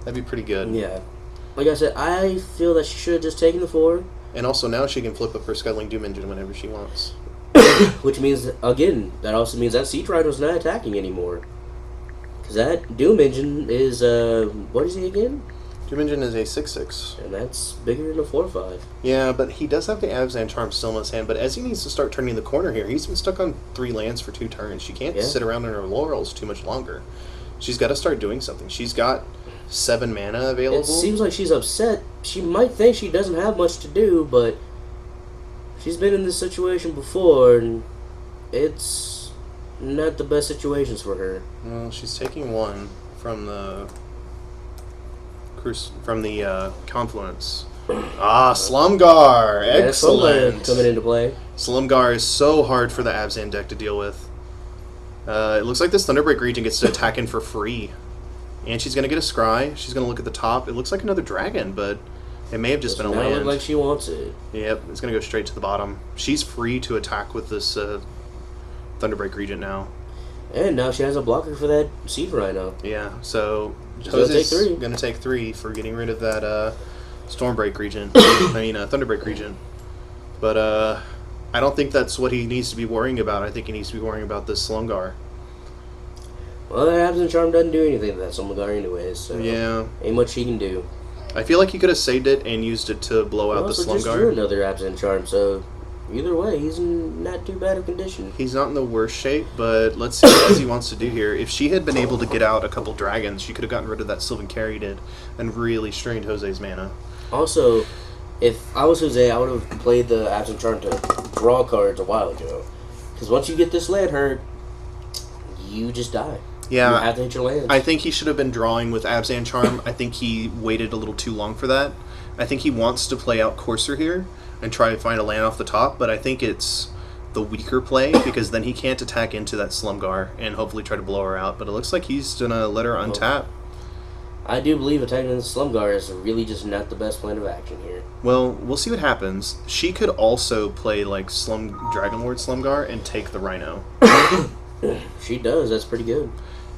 that'd be pretty good. Yeah. Like I said, I feel that she should have just taken the 4. And also now she can flip up her Scuttling Doom Engine whenever she wants. Which means, again, that also means that Sea Rhino's not attacking anymore. Because that Doom Engine is, what is he again? Doom Engine is a 6/6. And that's bigger than a 4/5. Yeah, but he does have the Abzan Charm still in his hand, but as he needs to start turning the corner here, he's been stuck on 3 lands for 2 turns. She can't sit around in her laurels too much longer. She's got to start doing something. She's got 7 mana available. It seems like she's upset. She might think she doesn't have much to do, but she's been in this situation before, and it's not the best situations for her. Well, she's taking one from the Confluence. Ah, Slumgar! Yeah, Excellent! coming into play. Slumgar is so hard for the Abzan deck to deal with. It looks like this Thunderbreak Regent gets to attack in for free. And she's going to get a Scry. She's going to look at the top. It looks like another dragon, but it may have just been a Does not land. look like she wants it. Yep, it's going to go straight to the bottom. She's free to attack with this Thunderbreak Regent now. And now she has a blocker for that Seed Rhino. Yeah, so She's gonna take three. going to take 3 for getting rid of that Stormbreak Regent. Thunderbreak Regent. But I don't think that's what he needs to be worrying about. I think he needs to be worrying about this Slumgar. Well, that Absent Charm doesn't do anything to that Slumgar anyways, so Yeah. ain't much he can do. I feel like he could have saved it and used it to blow out the Also just drew Slumgar. another Absent Charm, so either way, he's in not too bad of condition. He's not in the worst shape, but let's see what he wants to do here. If she had been able to get out a couple dragons, she could have gotten rid of that Sylvan Carry did and really strained Jose's mana. Also, if I was Jose, I would have played the Absent Charm to draw cards a while ago. Because once you get this land hurt, you just die. Yeah, You have to hit your lands. I think he should have been drawing with Abzan Charm. I think he waited a little too long for that. I think he wants to play out Courser here and try to find a land off the top, but I think it's the weaker play because then he can't attack into that Slumgar and hopefully try to blow her out. But it looks like he's going to let her untap. I do believe attacking the Slumgar is really just not the best plan of action here. Well, we'll see what happens. She could also play like Dragon Lord Slumgar and take the Rhino. She does, that's pretty good.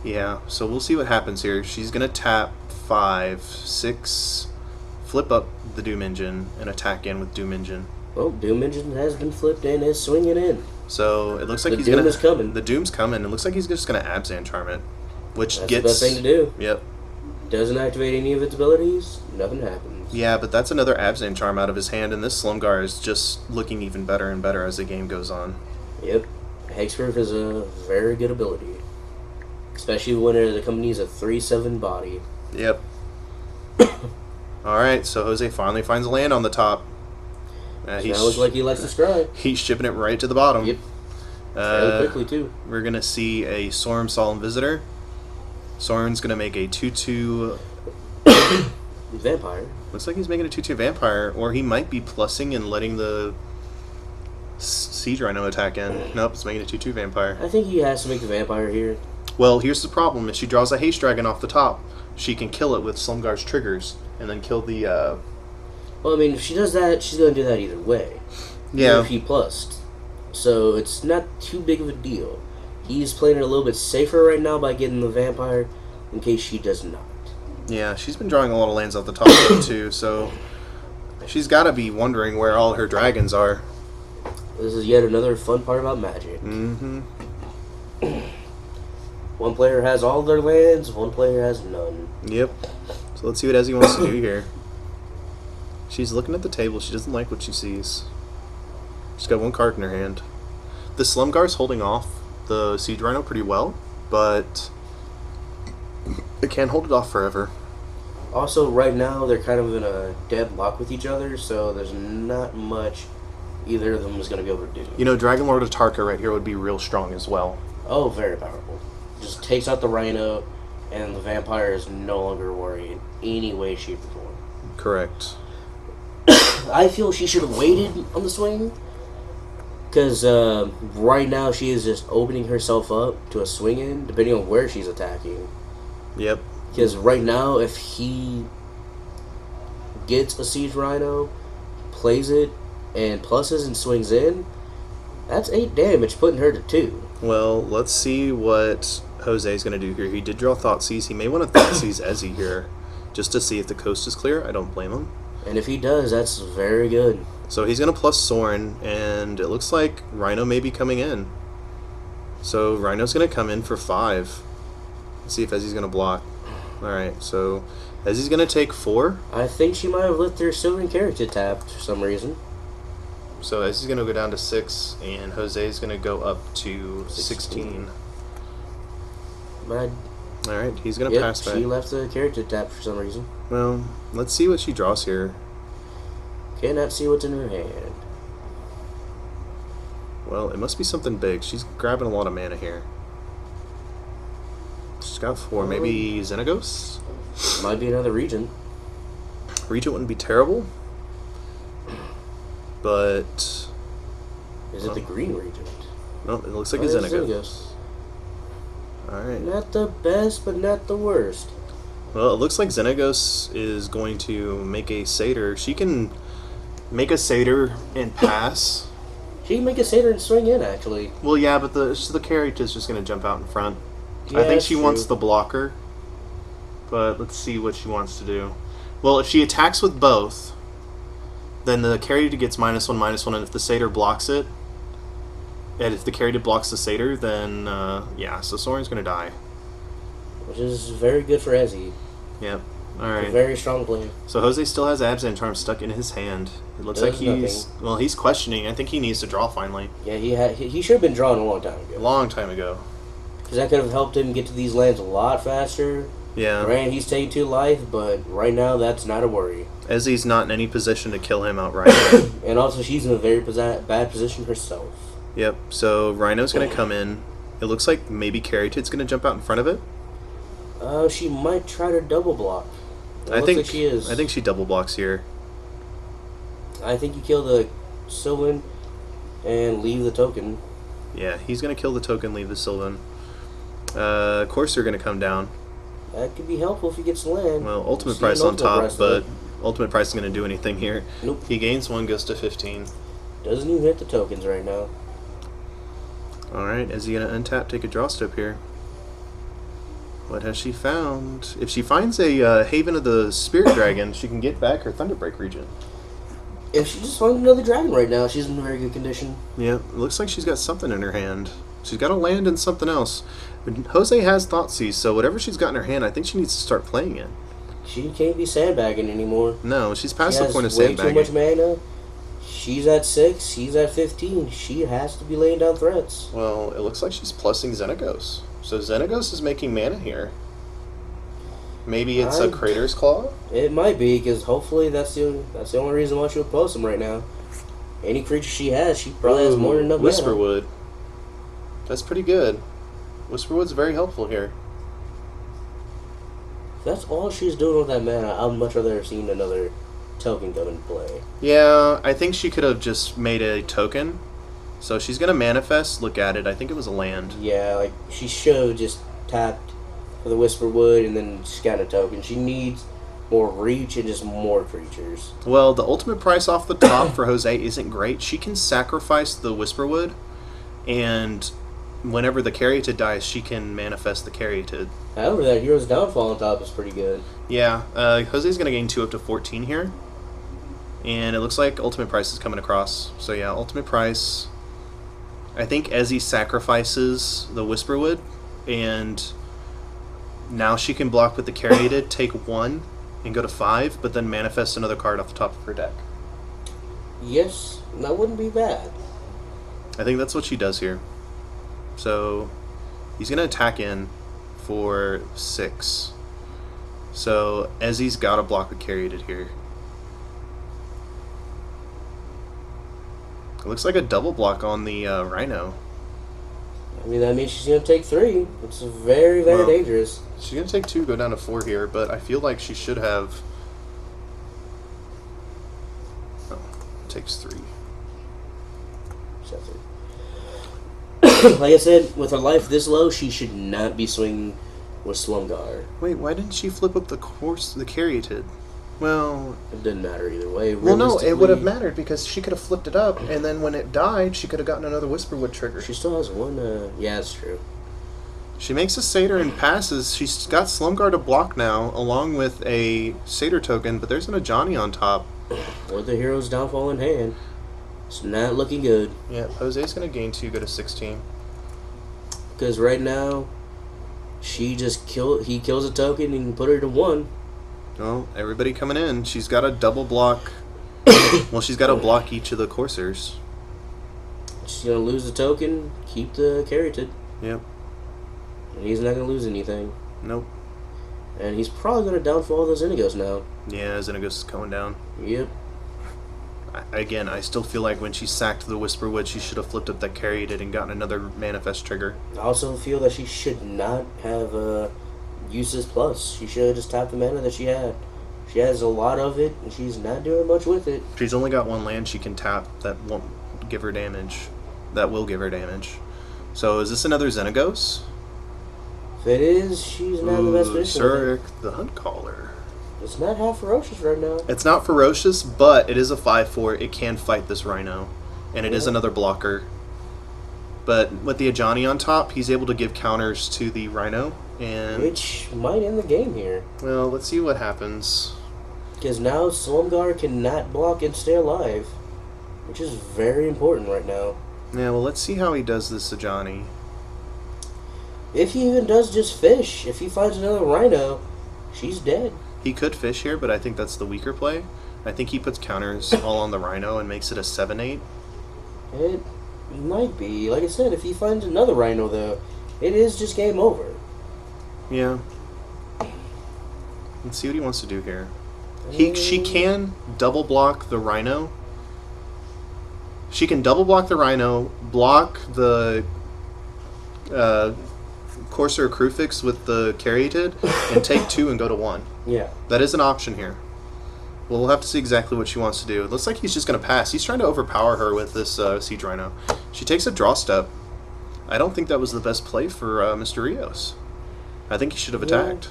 Yeah, so we'll see what happens here. She's going to tap 5, 6, flip up the Doom Engine, and attack in with Doom Engine. Well, Doom Engine has been flipped and is swinging in. So it looks like The he's Doom going to... is coming. The Doom's coming. It looks like he's just going to Abzan Charm it. Which That's gets... the best thing to do. Yep. Doesn't activate any of its abilities, nothing happens. Yeah, but that's another Abzan Charm out of his hand, and this Slumgar is just looking even better and better as the game goes on. Yep. Hexproof is a very good ability. Especially when the company is a 3/7 body. Yep. Alright, so Jose finally finds a land on the top. Now looks like he likes to scry. He's shipping it right to the bottom. Yep. Fairly quickly, too. We're going to see a Sorum Solemn Visitor. Soren's going to make a 2/2... Vampire. Looks like he's making a 2/2 Vampire, or he might be plussing and letting the Siege Rhino attack in. Nope, it's making a 2/2 Vampire. I think he has to make the Vampire here. Well, here's the problem. If she draws a Haste Dragon off the top, she can kill it with Slumgar's triggers, and then kill the... Well, I mean, if she does that, she's going to do that either way. Yeah. Even if he plussed. So it's not too big of a deal. He's playing it a little bit safer right now by getting the Vampire, in case she does not. Yeah, she's been drawing a lot of lands off the top too, so she's got to be wondering where all her dragons are. This is yet another fun part about Magic. Mm-hmm. One player has all their lands, one player has none. Yep. So let's see what Ezzy wants to do here. She's looking at the table. She doesn't like what she sees. She's got one card in her hand. The Slumgar's holding off the Siege Rhino pretty well, but it can't hold it off forever. Also, right now, they're kind of in a deadlock with each other, so there's not much either of them is going to be able to do. You know, Dragon Lord Atarka right here would be real strong as well. Oh, very powerful. Just takes out the Rhino, and the Vampire is no longer worried in any way, shape, or form. Correct. I feel she should have waited on the swing, because right now she is just opening herself up to a swing in, depending on where she's attacking. Yep. Because right now, if he gets a Siege Rhino, plays it, and pluses and swings in, that's 8 damage, putting her to 2. Well, let's see what Jose's going to do here. He did draw Thoughtseize. He may want to Thoughtseize Ezzy here, just to see if the coast is clear. I don't blame him. And if he does, that's very good. So he's going to plus Soren, and it looks like Rhino may be coming in. So Rhino's going to come in for 5. Let's see if Ezzy's going to block. Alright, so Ezzy's going to take 4. I think she might have let their Sylvan Character tapped for some reason. So Ezzy's going to go down to 6, and Jose's going to go up to 16. But Alright, he's going to pass back. she left the character tap for some reason. Well, let's see what she draws here. Cannot see what's in her hand. Well, it must be something big. She's grabbing a lot of mana here. She's got 4. Maybe Xenagos? Might be another region. Regent wouldn't be terrible. But... Is it the green region? No, it looks like a Xenagos. Xenagos. Alright. Not the best, but not the worst. Well, it looks like Xenagos is going to make a Satyr. She can make a Satyr and pass. She can make a satyr and swing in, actually. Well, yeah, but the character is just going to jump out in front. Yeah, I think that's she true. wants the blocker. But let's see what she wants to do. Well, if she attacks with both, then the character gets -1/-1, and if the Satyr blocks it, and if the character blocks the Satyr, then, yeah, so Soren's going to die. Which is very good for Ezzy. Yep. A Alright. very strong player. So Jose still has Abzan Charm stuck in his hand. It looks like Does he's... nothing. Well, he's questioning. I think he needs to draw finally. Yeah, he should have been drawn a long time A ago. long time ago. Because that could have helped him get to these lands a lot faster. Yeah. Right, he's taking 2 life, but right now that's not a worry. Ezzy's not in any position to kill him outright. And also, she's in a very bad position herself. Yep, so Rhino's going to come in. It looks like maybe Caryatid's going to jump out in front of it. She might try to double block. It I looks think like she is. I think she double blocks here. I think you kill the Sylvan and leave the token. Yeah, he's going to kill the token, leave the Sylvan. Courser going to come down. That could be helpful if he gets land. Well, ultimate See price an on ultimate top, price, but though. ultimate price isn't going to do anything here. Nope. He gains 1, goes to 15. Doesn't even hit the tokens right now. Alright, is he going to untap, take a draw step here? What has she found? If she finds a Haven of the Spirit Dragon, she can get back her Thunderbreak region. If she just found another dragon right now, she's in very good condition. Yeah, it looks like she's got something in her hand. She's got a land and something else. But Jose has Thoughtseize, so whatever she's got in her hand, I think she needs to start playing it. She can't be sandbagging anymore. No, she's She past the has point of way too much sandbagging. mana. She's at 6, he's at 15. She has to be laying down threats. Well, it looks like she's plussing Xenagos. So Xenagos is making mana here. Maybe it's a Crater's Claw? It might be, because hopefully that's the only reason why she would post him right now. Any creature she has, she probably has more than enough mana. Whisperwood. That's pretty good. Whisperwood's very helpful here. If that's all she's doing with that mana, I'd much rather have seen another token come into play. Yeah, I think she could have just made a token. So she's going to manifest, look at it. I think it was a land. Yeah, like, she should have just tapped for the Whisperwood and then just got a token. She needs more reach and just more creatures. Well, the ultimate price off the top for Jose isn't great. She can sacrifice the Whisperwood, and whenever the Caryatid dies, she can manifest the Caryatid. However, that Hero's Downfall on top is pretty good. Yeah, Jose's going to gain 2 up to 14 here. And it looks like ultimate price is coming across. So yeah, ultimate price. I think Ezzy sacrifices the Whisperwood, and now she can block with the Caryatid, take 1, and go to 5, but then manifest another card off the top of her deck. Yes, that wouldn't be bad. I think that's what she does here. So he's going to attack in for 6. So Ezzy's got to block with Caryatid here. It looks like a double block on the Rhino. I mean, that means she's going to take 3. It's very, very Well, dangerous. She's going to take 2, go down to 4 here, but I feel like she should have... Oh, takes 3. Like I said, with her life this low, she should not be swinging with Slumgar. Wait, why didn't she flip up the Caryatid? Well... It didn't matter either way. Well, no, it would have Realistically, mattered because she could have flipped it up, and then when it died, she could have gotten another Whisperwood trigger. She still has 1, yeah, that's true. She makes a Satyr and passes. She's got Slumgar to block now, along with a Satyr token, but there's an Ajani on top. With the Hero's Downfall in hand, it's not looking good. Yeah, Jose's going to gain 2, go to 16. Because right now, he kills a token and put her to 1. Well, everybody coming in. She's got a double block. Well, she's got to block each of the Coursers. She's going to lose the token, keep the Caryatid. Yep. And he's not going to lose anything. Nope. And he's probably going to downfall those Indigos now. Yeah, Xenagos is going down. Yep. Again, I still feel like when she sacked the Whisperwood, she should have flipped up that carried it and gotten another manifest trigger. I also feel that she should not have used this plus. She should have just tapped the mana that she had. She has a lot of it, and she's not doing much with it. She's only got one land she can tap that won't give her damage. That will give her damage. So is this another Xenagos? If it is, she's not in the best position. Zurich, the Hunt Caller. It's not half ferocious right now. It's not ferocious, but it is a 5/4. It can fight this Rhino. And it is another blocker. But with the Ajani on top, he's able to give counters to the Rhino. And Which might end the game here. well, let's see what happens. Because now Slumgar cannot block and stay alive. Which is very important right now. Yeah, well, let's see how he does this Ajani. If he even does just fish, if he finds another Rhino, she's dead. He could fish here, but I think that's the weaker play. I think he puts counters all on the Rhino and makes it a 7/8. It might be. Like I said, if he finds another Rhino, though, it is just game over. Yeah. Let's see what he wants to do here. She can double block the Rhino. She can double block the Rhino, block the Corsair Crufix with the Caryatid, and take 2 and go to 1. Yeah. That is an option here. Well, we'll have to see exactly what she wants to do. It looks like he's just going to pass. He's trying to overpower her with this Siege Rhino. She takes a draw step. I don't think that was the best play for Mr. Rios. I think he should have attacked.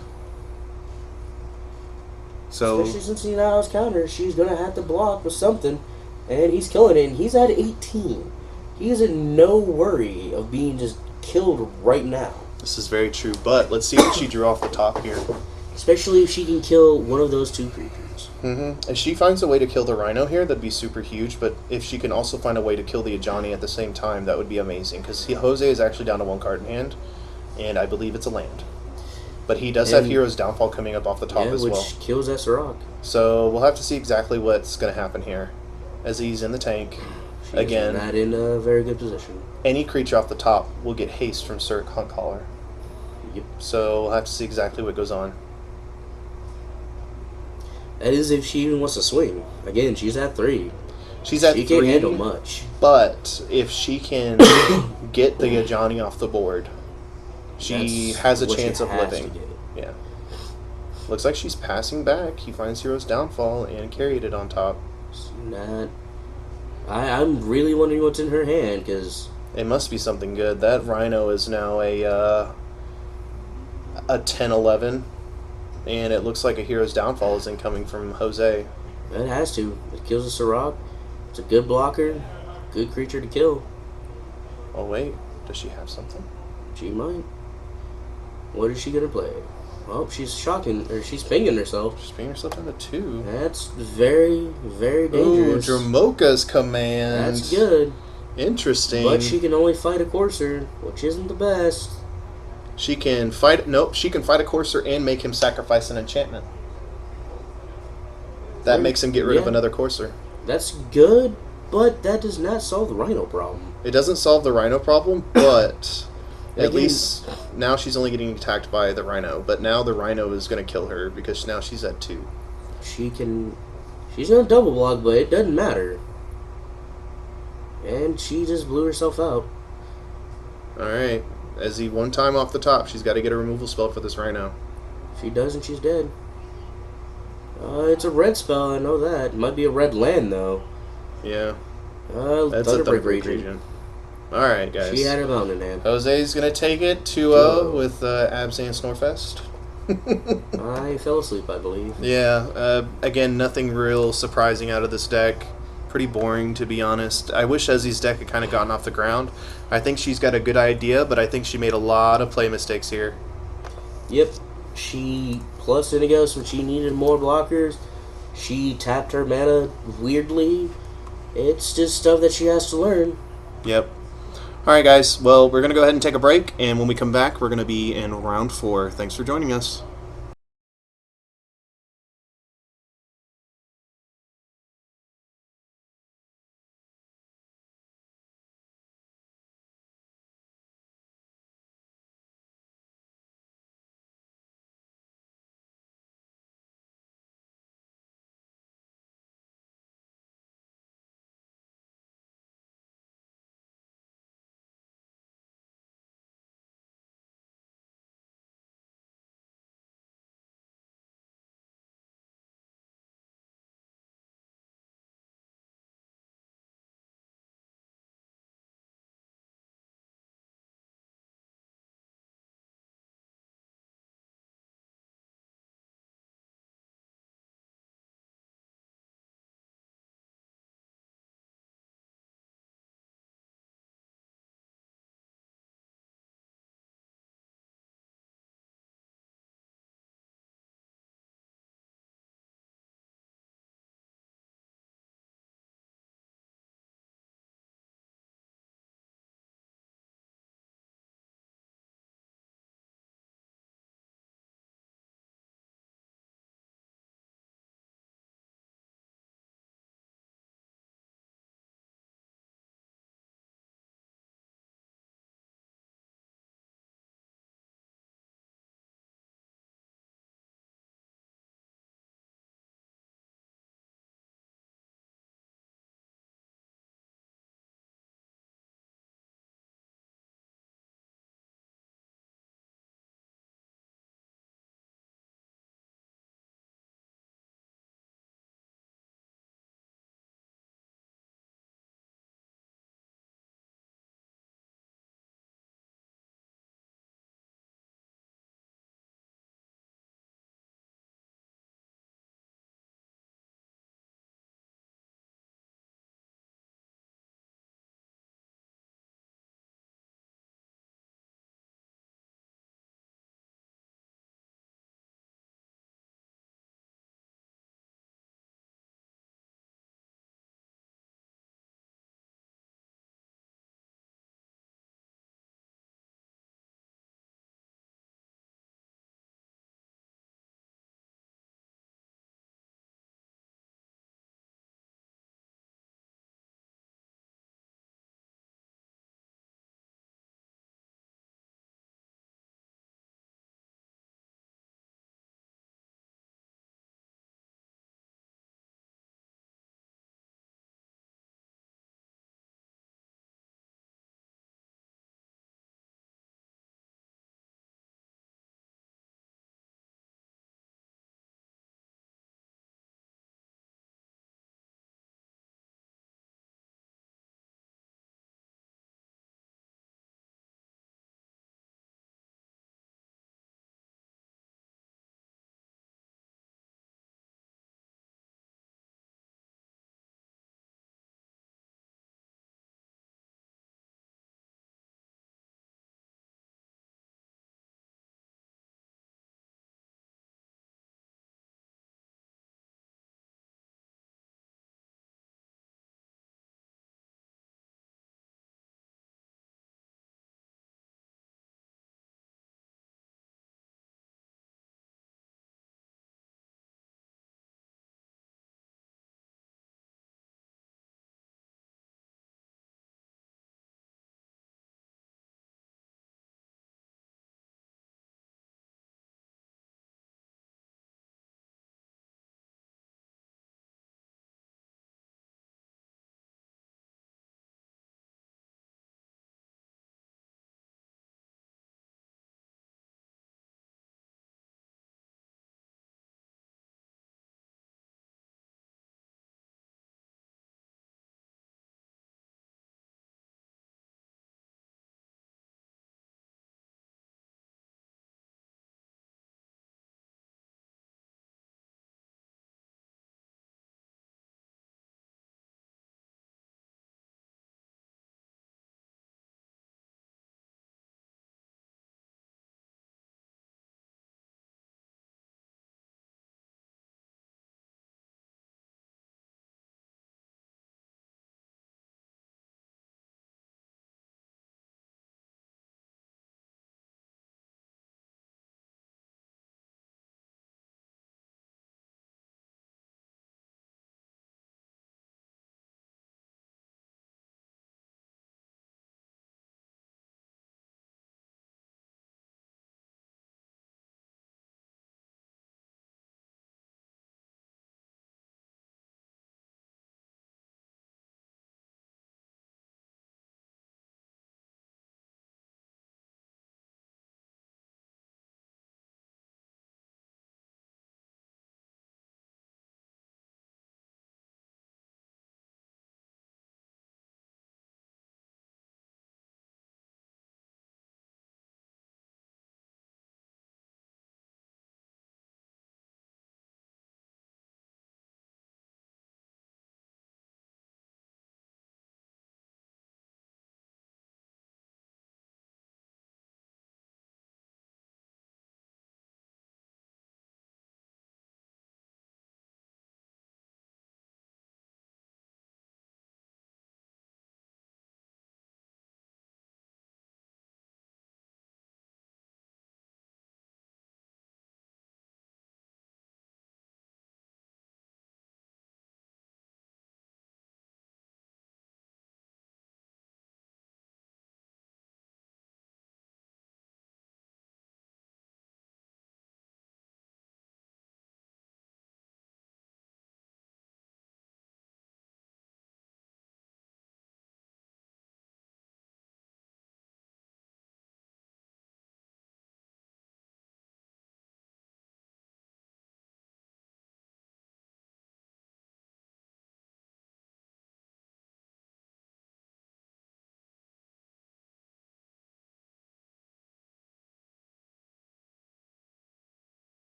So, especially since he now has counters, she's going to have to block with something. And he's killing it, and he's at 18. He is in no worry of being just killed right now. this is very true. But let's see what she drew off the top here. Especially if she can kill one of those 2 creatures. If she finds a way to kill the Rhino here, that'd be super huge. But if she can also find a way to kill the Ajani at the same time, that would be amazing. Because Jose is actually down to 1 card in hand, and I believe it's a land. But he does have Hero's Downfall coming up off the top as well. Which kills Esarok. So we'll have to see exactly what's going to happen here. As he's in the tank, again, not in a very good position. any creature off the top will get haste from Sir Hunt Caller. Yep. So we'll have to see exactly what goes on. That is if she even wants to swing. Again, she's at 3. She's at she 3. can't handle much. But if she can get the Ajani off the board, she has a chance of living. Yeah. Looks like she's passing back. He finds Hero's Downfall and carried it on top. It's not. I'm really wondering what's in her hand, because it must be something good. That Rhino is now a 10/11, and it looks like a Hero's Downfall is incoming from Jose. it has to. It kills a Sirach. It's a good blocker, good creature to kill. Oh wait, does she have something? She might. What is she gonna play? Well, she's shocking, or she's pinging herself. She's paying herself down to 2. That's very, very dangerous. Ooh, Dramoka's command. That's good. Interesting. But she can only fight a Courser, which isn't the best. She can fight. Nope, she can fight a Courser and make him sacrifice an enchantment. That makes him get rid of another Courser. That's good, but that does not solve the Rhino problem. It doesn't solve the Rhino problem, but at Again, least now she's only getting attacked by the Rhino. But now the Rhino is going to kill her because now she's at 2. she's gonna double block, but it doesn't matter. And she just blew herself out. Alright. As he one time off the top, she's got to get a removal spell for this Rhino. If she doesn't, she's dead. It's a red spell, I know that. It might be a red land, though. Yeah. That's a Thunderbreak Thunderbreak region. Alright, guys. She had a mountain in hand. Jose's going to take it 2-0 with Abzan Snorefest. I fell asleep, I believe. Yeah, again, nothing real surprising out of this deck. Pretty boring, to be honest. I wish Ezzy's deck had kind of gotten off the ground. I think she's got a good idea, but I think she made a lot of play mistakes here. Yep. She plus Inagos when she needed more blockers. She tapped her mana weirdly. It's just stuff that she has to learn. Yep. Alright, guys. Well, we're going to go ahead and take a break, and when we come back, we're going to be in round 4. Thanks for joining us.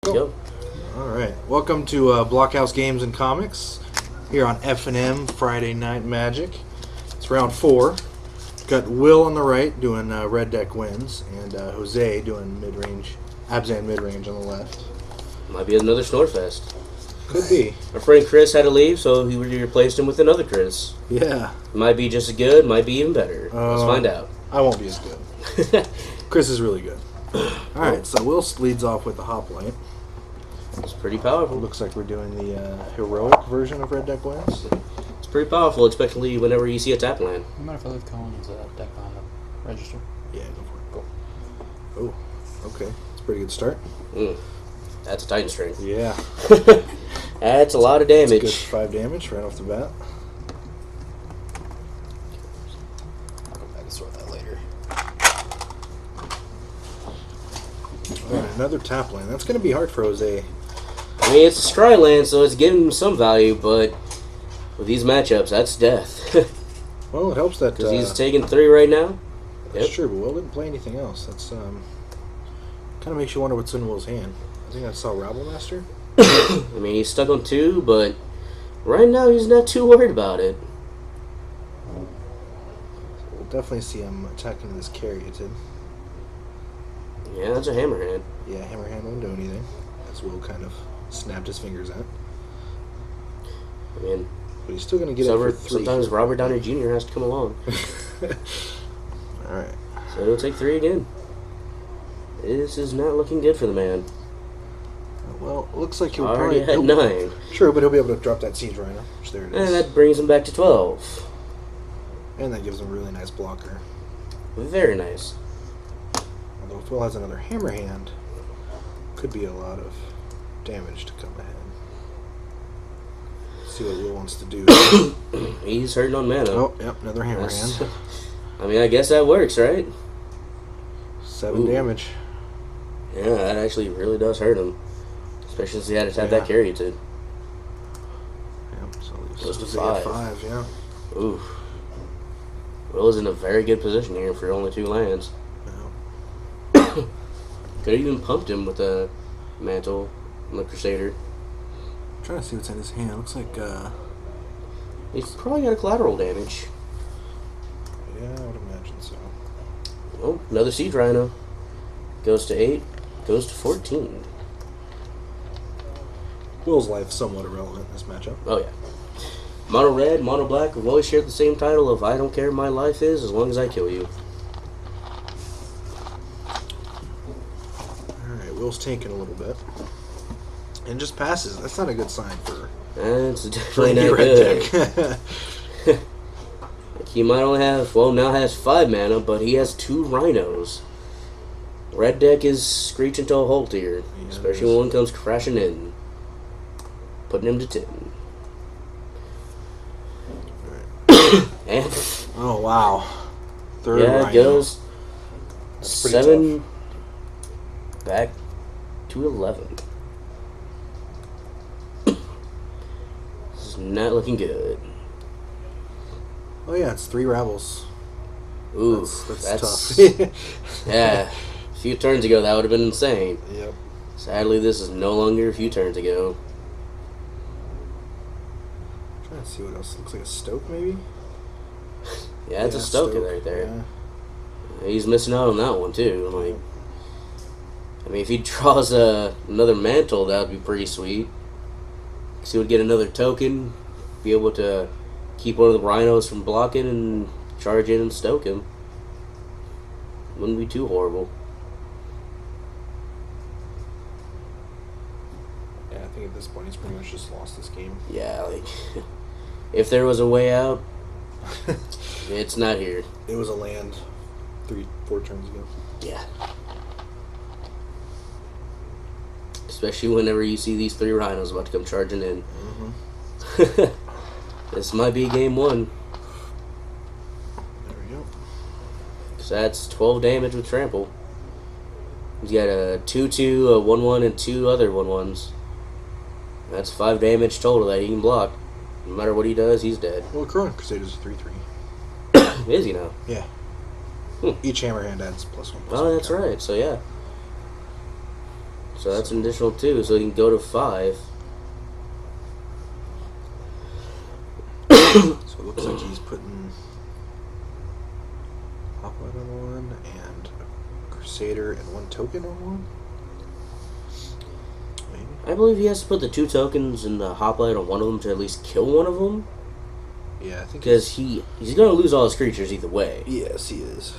Go. All right. Welcome to Blockhouse Games and Comics here on FNM Friday Night Magic. It's round 4. Got Will on the right doing red deck wins, and Jose doing mid-range, Abzan mid-range on the left. Might be another Snorefest. Could be. Our friend Chris had to leave, so he replaced him with another Chris. Yeah. Might be just as good, might be even better. Let's find out. I won't be as good. Chris is really good. All right, so Will leads off with the hoplite. It's pretty powerful. Looks like we're doing the heroic version of red deck wins. It's pretty powerful, especially whenever you see a tap land. No matter if I leave Cohen's deck on the register. Yeah, go for it. Go. Oh, okay. It's a pretty good start. That's a Titan strength. Yeah. That's a lot of damage. Good 5 damage right off the bat. I'll go back and sort that later. All right, another tap land. That's going to be hard for Jose. I mean, it's a scry land, so it's giving him some value, but with these matchups, that's death. Well, it helps that... Because he's taking 3 right now. That's true, but Will didn't play anything else. That's kind of makes you wonder what's in Will's hand. I think I saw Rabble Master. I mean, he's stuck on 2, but right now he's not too worried about it. We'll definitely see him attacking this Caryatid. Yeah, that's a hammerhand. Yeah, Hammerhand won't do anything. As Will kind of snapped his fingers at. I mean, but he's still going to get it for 3. sometimes Robert Downey Jr. has to come along. Alright. So he'll take 3 again. This is not looking good for the man. Well, it looks like he'll Already probably... had 9. Sure, but he'll be able to drop that Siege Rhino, which there it is. And that brings him back to 12. And that gives him a really nice blocker. Very nice. Although if Will has another Hammerhand, could be a lot of damage to come ahead. See what Will wants to do. He's hurting on mana. Oh, yep, another Hammerhand. I mean, I guess that works, right? 7 damage. Yeah, that actually really does hurt him. Especially since he had to tap that carry too. Yep, so Goes to he's at 5. 5, yeah. Ooh. Will is in a very good position here for only 2 lands. Yeah. Could have even pumped him with a mantle and the Crusader. I'm trying to see what's in his hand. Looks like, He's probably got a collateral damage. yeah, I would imagine so. Oh, another Siege Rhino. Goes to 8. Goes to 14. Will's life somewhat irrelevant in this matchup. Oh, yeah. Mono red, mono black, we've always shared the same title of I don't care what my life is as long as I kill you. Alright, Will's tanking a little bit. And just passes. That's not a good sign for That's definitely any not red good. deck. He might only have, well, now has 5 mana, but he has 2 rhinos. Red deck is screeching to a halt here, Yeah, especially when one comes crashing in. Putting him to 10. And Oh, wow. Third yeah, Rhino. it goes That's pretty 7 back to 11. This is not looking good. Oh, yeah, it's 3 Ravels. Ooh, That's tough. Yeah, a few turns ago that would have been insane. Yep. Sadly, this is no longer a few turns ago. Trying to see what else. Looks like a Stoke, maybe? Yeah, it's a Stoke right there. Yeah. He's missing out on that one too. Like, I mean, if he draws another mantle, that would be pretty sweet. Cause he would get another token, be able to keep one of the rhinos from blocking and charge in and stoke him. Wouldn't be too horrible. Yeah, I think at this point he's pretty much just lost this game. Yeah, like if there was a way out, it's not here. It was a land 3-4 turns ago. Yeah. Especially whenever you see these 3 rhinos about to come charging in. This might be game 1. There we go. So that's 12 damage with trample. He's got a 2/2, a 1/1, and 2 other 1/1s. That's 5 damage total that he can block. No matter what he does, he's dead. Well, Corona Crusaders is 3/3. Is he now? Yeah. Each Hammerhand adds +1/+1. Oh, that's right. So yeah. So that's an additional 2, so he can go to 5. So it looks like he's putting Hoplite on 1 and Crusader and 1 token on 1. Maybe. I believe he has to put the 2 tokens in the hoplite on one of them to at least kill one of them. Yeah, I think Because he's going to lose all his creatures either way. Yes, he is.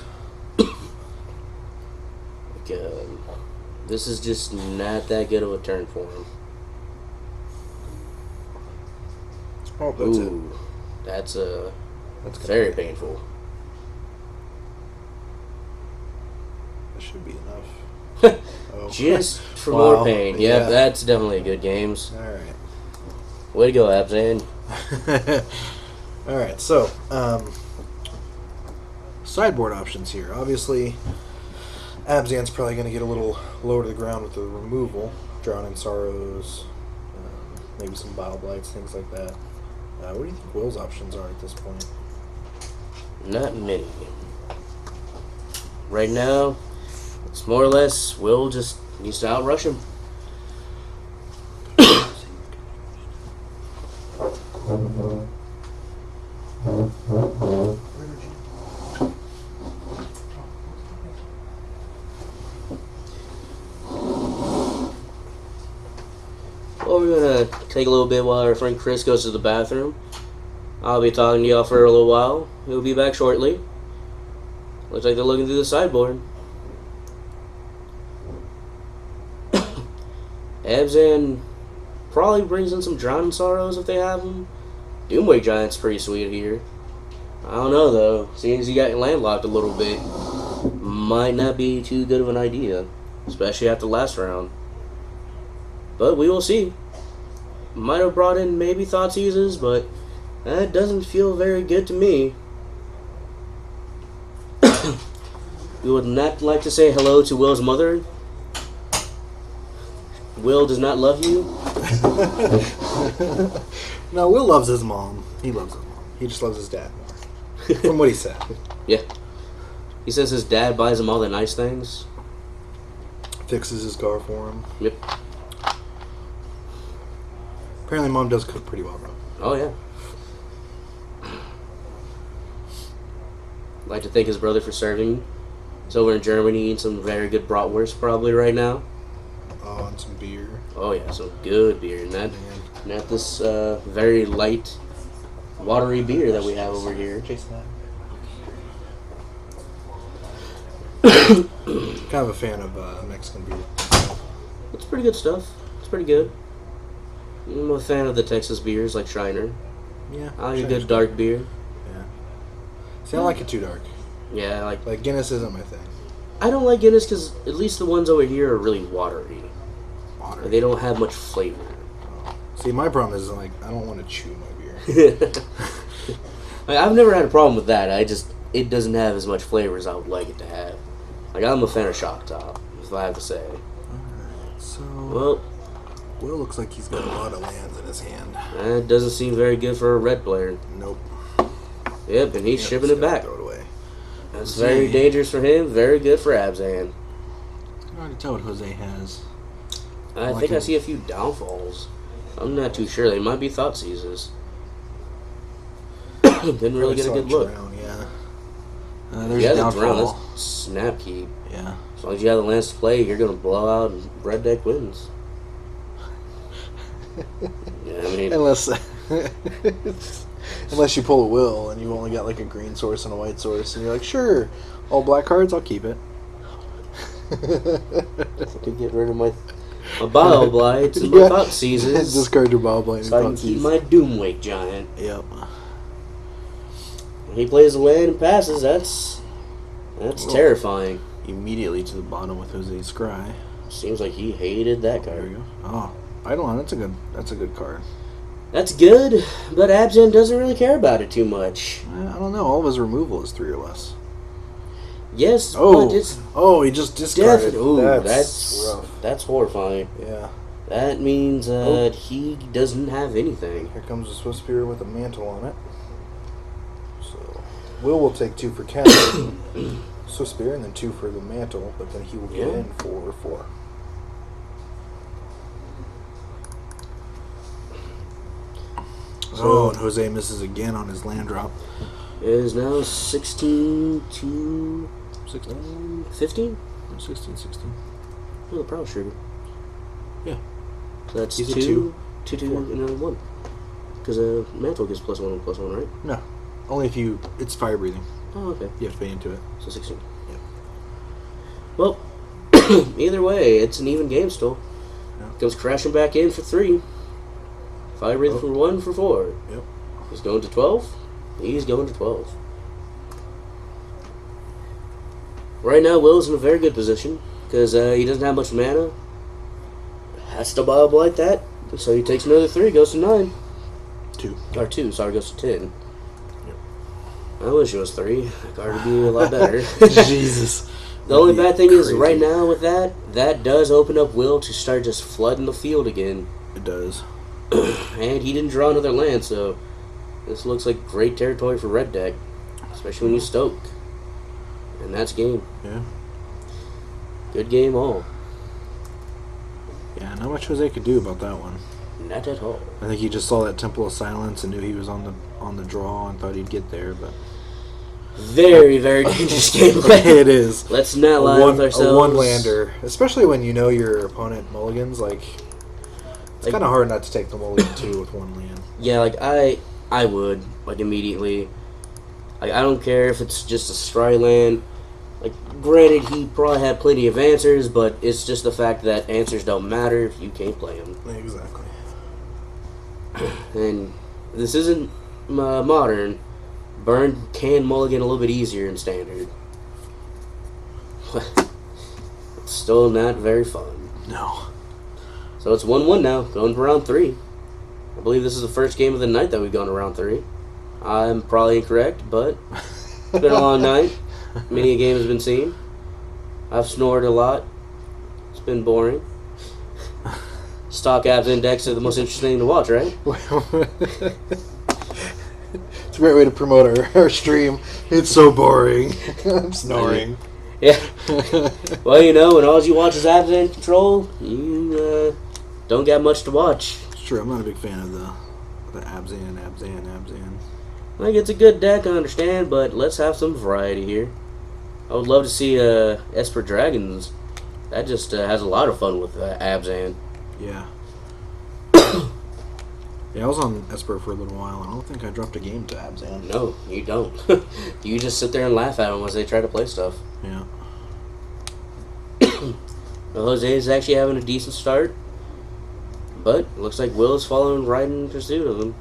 This is just not that good of a turn for him. Oh, that's it. Ooh, that's That's very painful. That should be enough. Oh. Just for Wow. more pain. Yep, Yeah. that's definitely a good games. All right. Way to go, Abzan. All right, so sideboard options here. Obviously, Abzan's probably going to get a little lower to the ground with the removal, Drowning Sorrows, maybe some Bile Blights, things like that. What do you think Will's options are at this point? Not many. Right now, it's more or less Will just needs to outrush him. Well, we're gonna take a little bit while our friend Chris goes to the bathroom. I'll be talking to y'all for a little while. He'll be back shortly. Looks like they're looking through the sideboard. Abzan probably brings in some Drowning Sorrows if they have them. Doomwake Giant's pretty sweet here. I don't know though. Seeing as he got landlocked a little bit, might not be too good of an idea, especially after last round. But we will see. Might have brought in maybe Thoughtseizes, but that doesn't feel very good to me. We would not like to say hello to Will's mother. Will does not love you. No, Will loves his mom. He loves his mom. He just loves his dad more. From what he said. Yeah. He says his dad buys him all the nice things. Fixes his car for him. Yep. Apparently Mom does cook pretty well, though. Oh, yeah. Like to thank his brother for serving. He's over in Germany eating some very good bratwurst probably right now. Oh, and some beer. Oh, yeah, some good beer. Not this very light, watery beer that we have over here. Jason, kind of a fan of Mexican beer. It's pretty good stuff. It's pretty good. I'm a fan of the Texas beers like Shiner. Yeah. I like a Shiner's good dark beer. Yeah. See, I don't like it too dark. Yeah, Like Guinness isn't my thing. I don't like Guinness because at least the ones over here are really watery. Water. Like, they don't have much flavor. See, my problem is like I don't want to chew my beer. Like, I've never had a problem with that. It doesn't have as much flavor as I would like it to have. Like, I'm a fan of Shock Top, if I have to say. Alright, so Well, Will looks like he's got a lot of lands in his hand. that doesn't seem very good for a red player. Nope. Yep, and he's shipping just it gotta back. Throw it away. That's very dangerous for him, very good for Abzan. It's hard to tell what Jose has. I Like think I him. see a few downfalls. I'm not too sure. They might be Thoughtseizes. Didn't really get a good look. Drown, yeah. There's Yeah, a the downfall. drown. That's snap keep. Yeah. As long as you have the lands to play, you're going to blow out and red deck wins. Yeah, I mean, Unless unless you pull a Will and you only got like a green source and a white source, and you're like, sure, all black cards, I'll keep it. to get rid of my Bile Blights and my Thoughtseizes. Discard your Bile Blight and So I can keep my Doomwake Giant. Yep. When he plays the land and passes, that's terrifying. Immediately to the bottom with Jose's Scry. Seems like he hated that There card. you go. Oh, Eidolon, that's a good card. That's good, but Abzan doesn't really care about it too much. I don't know. All of his removal is 3 or less. Yes, Oh, but it's he just discarded. definitely. Ooh, That's rough. that's horrifying. Yeah. That means that he doesn't have anything. Here comes a Swift Spear with a mantle on it. So, Will take 2 for counter, Swift Spear, and then 2 for the mantle, but then he will get Yeah. in 4 or 4. Oh, and Jose misses again on his land drop. It is now 16 to 16? 15? 16, 16. Oh, the Prowl Sugar. Yeah. So that's He's a 2, two. 2, Four. and another 1. Because Mantle gets +1 and +1, right? No. Only if you... It's fire breathing. Oh, okay. You have to pay into it. So 16. Yep. Well, either way, it's an even game still. Yeah. Comes crashing back in for 3. Fire breathing for 1 for 4. Yep. He's going to 12. He's going to 12. Right now, Will's in a very good position because he doesn't have much mana. Has to bob like that, so he takes another 3, goes to 9. 2. Or 2, sorry, goes to 10. Yep. I wish it was 3. That card would be a lot better. Jesus. The only That'd be bad thing is, crazy. right now with that does open up Will to start just flooding the field again. It does. And he didn't draw another land, so this looks like great territory for red deck, especially when you stoke. And that's game. Yeah. Good game all. Yeah, not much Jose could do about that one. Not at all. I think he just saw that Temple of Silence and knew he was on the draw and thought he'd get there, but Very, very dangerous gameplay. it is. Let's not lie with ourselves. A one-lander, especially when you know your opponent mulligans, it's kind of hard not to take the mulligan too with one land. Yeah, I would, immediately. I don't care if it's just a Scry land. Granted, he probably had plenty of answers, but it's just the fact that answers don't matter if you can't play them. Exactly. And this isn't modern. Burn can mulligan a little bit easier in standard. It's still not very fun. No. So it's 1-1 now, going to round 3. I believe this is the first game of the night that we've gone to round 3. I'm probably incorrect, but it's been a long night. Many a game has been seen. I've snored a lot. It's been boring. Stock Abs Index are the most interesting thing to watch, right? It's a great way to promote our stream. It's so boring. I'm snoring. Yeah. Well, when all you watch is Abs in Control, you don't got much to watch. It's true. I'm not a big fan of the Abzan. It's a good deck, I understand, but let's have some variety here. I would love to see Esper Dragons. That just has a lot of fun with Abzan. Yeah. Yeah, I was on Esper for a little while, and I don't think I dropped a game to Abzan. No, you don't. You just sit there and laugh at them as they try to play stuff. Yeah. Well, Jose is actually having a decent start, but it looks like Will is following right in pursuit of him.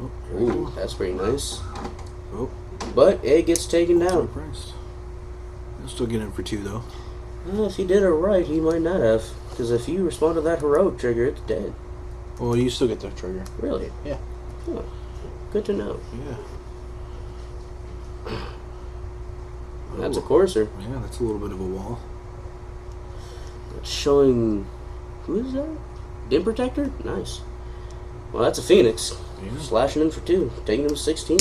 Oh, here we Ooh, go. that's pretty nice. Oh, But it gets taken low down. price. I'll still get in for 2, though. Well, if he did it right, he might not have. Because if you respond to that heroic trigger, it's dead. Well, you still get the trigger. Really? Yeah. Oh, good to know. Yeah. That's a Ooh. courser. Yeah, that's a little bit of a wall. It's showing... Who is that? Dim Protector? Nice. Well, that's a Phoenix. Yeah. Slashing in for 2. Taking him to 16.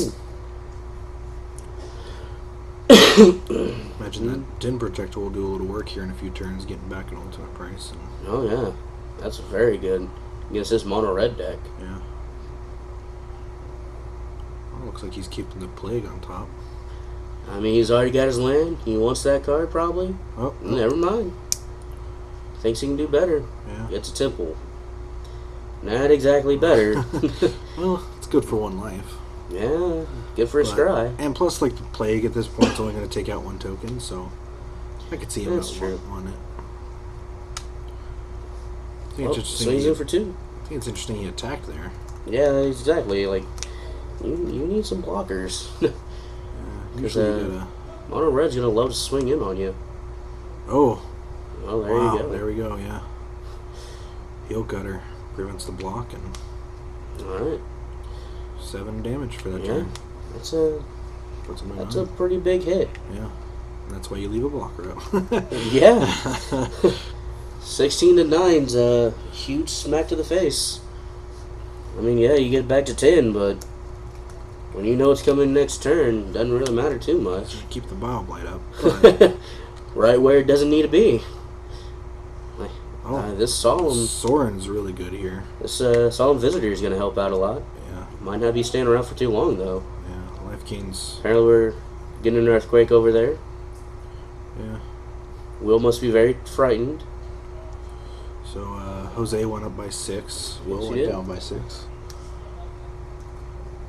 Imagine that Din Protector will do a little work here in a few turns, getting back an ultimate price. And, Oh, yeah. That's very good. Against this mono red deck. yeah. Well, looks like he's keeping the Plague on top. I mean, he's already got his land. He wants that card, probably. Oh, Never mind. Thinks he can do better. yeah. Gets a temple. Not exactly better. Well, it's good for 1 life. Yeah, good for a But- scry. And plus, the Plague at this point is only going to take out 1 token, so I could see him That's out true. on it. I think, Oh, it's interesting swings he, in for 2. I think it's interesting he attacked there. Yeah, exactly. You need some blockers. Usually you uh, gotta... Mono red's gonna love to swing in on you. Oh, Well, there wow, you go. there we go, yeah. Heel Cutter prevents the block, and All right. 7 damage for that Yeah, turn. that's Puts him a pretty big hit. Yeah. And that's why you leave a blocker up. Yeah. 16 to 9's a huge smack to the face. I mean, yeah, you get back to 10, but when you know it's coming next turn, doesn't really matter too much. Keep the Bile Blight up. But, Right where it doesn't need to be. Oh, This solemn Soren's really good here. solemn visitor is going to help out a lot. Yeah, Might not be staying around for too long though. yeah. Life gains. Apparently we're getting an earthquake over there. Yeah. Will must be very frightened. So Jose went up by 6. Will Yes, he went did. down by 6.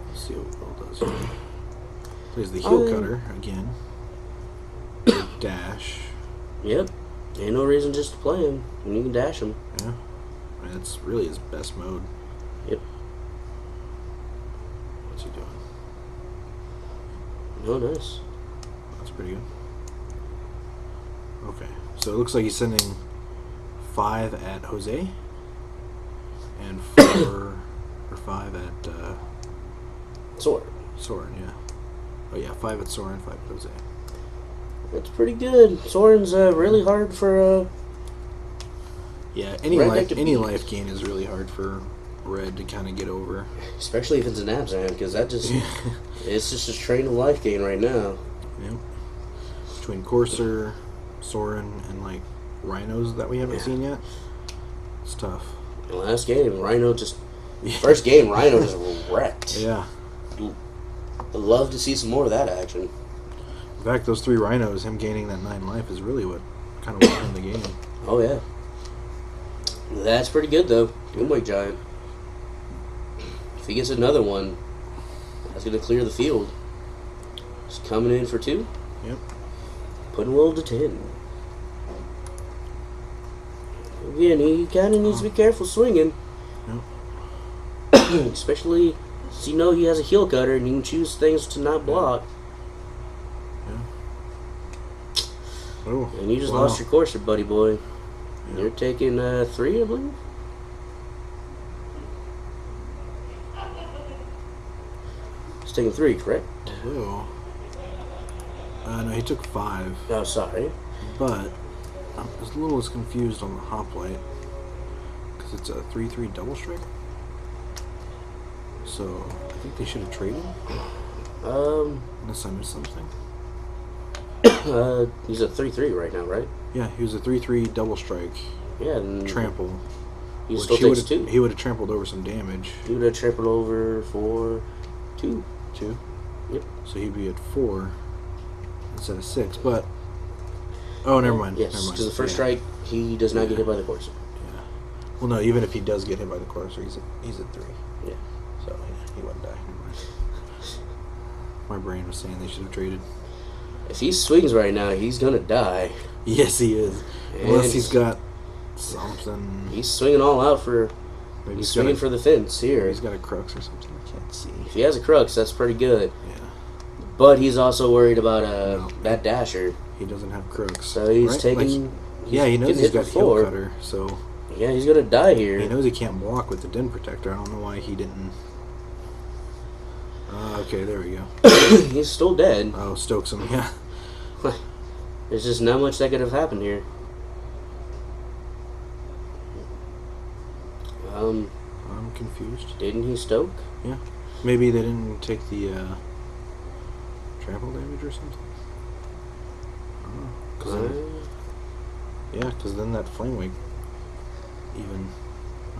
Let's see what Will does here. Plays the heel cutter again. Big dash. Yep. Ain't no reason just to play him when you can dash him. Yeah. I mean, that's really his best mode. Yep. What's he doing? Oh, nice. That's pretty good. Okay. So it looks like he's sending 5 at Jose. And 4 or 5 at Sword. Soren, yeah. Oh yeah, 5 at Soren, 5 at Jose. That's pretty good. Soren's really hard for Yeah, any Red life deck to any beat. life gain is really hard for Red to kind of get over. especially if it's an Abzan, because that just it's just a train of life gain right now. Yep. Between Corsair, Soren, and like Rhinos that we haven't seen yet, it's tough. The last game, Rhino just first game, Rhino just wrecked. Yeah. I'd love to see some more of that action. In fact, those 3 Rhinos, him gaining that 9 life is really what kind of won the game. Oh yeah, that's pretty good though. Doomwake Giant. If he gets another one, that's gonna clear the field. Just coming in for 2. Yep. Putting Will to 10. Again, he kind of needs to be careful swinging. Yep. Especially since you know he has a heel cutter and you can choose things to not block. Oh. And you just wow. lost your Corsair, buddy boy. Yeah. You're taking 3, I believe. He's taking 3, correct? Oh. No, he took 5. Oh, sorry. But I'm a little as confused on the hoplite because it's a 3/3 double strike. So I think they should have traded. Unless I missed something. He's at 3-3 right now, right? Yeah, he was a 3/3 double strike Yeah, and trample. he which still he takes would've- 2. He would have trampled over some damage. He would have trampled over for 2. 2. Yep. So he'd be at 4 instead of 6. But never mind. Yes, Never mind. because the first Yeah. strike, he does not get hit by the Corsair. Yeah. Well, no. Even if he does get hit by the Corsair, he's at 3. Yeah. So yeah, he wouldn't die. Never mind. My brain was saying they should have traded. If he swings right now, he's gonna die. Yes, he is. And Unless he's got something. He's swinging all out for. Maybe He's got swinging a- for the fence here. He's got a crux or something. I can't see. If he has a crux, that's pretty good. Yeah. But he's also worried about No. that dasher. He doesn't have crux. So he's right? taking. Like, yeah, he knows getting he's hit got before. heel cutter, so Yeah, he's gonna die here. he knows he can't block with the din protector. I don't know why he didn't. Okay, there we go. He's still dead. Oh, Stokes him. Yeah. There's just not much that could have happened here. I'm confused. Didn't he stoke? Yeah. Maybe they didn't take the trample damage or something. Because then that flame wake even.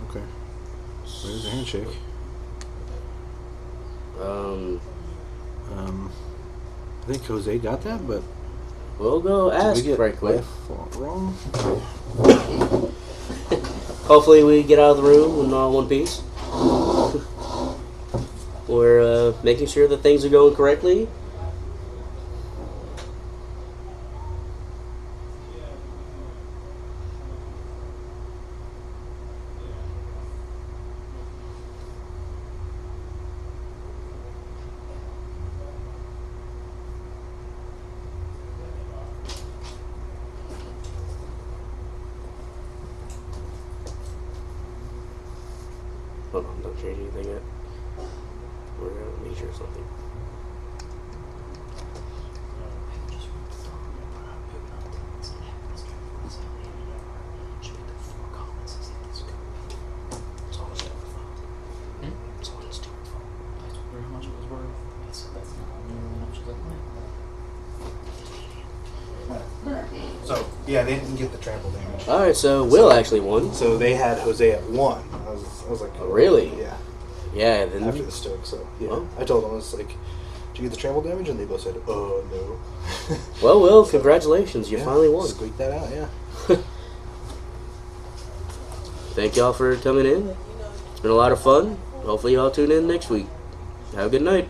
Okay. There's a handshake. I think Jose got that, but We'll go did ask we get right quick. life wrong? Hopefully we get out of the room in all one piece. We're making sure that things are going correctly. Hold on, don't change anything yet. We're gonna make sure something. It's all his fault. It's all his stupid fault. I told her how much it was worth. I said that's not nearly how much as I planned. So Yeah, they didn't get the trample damage. All right, so Will actually won. So they had Jose at 1. I was like, Oh, really? Yeah. Yeah, then After the Stoke, so yeah. Well. I told them, I was like, did you get the trample damage? And they both said, oh, no. Well, Will, congratulations. You Yeah, finally won. Squeaked that out, yeah. Thank y'all for coming in. It's been a lot of fun. Hopefully y'all tune in next week. Have a good night.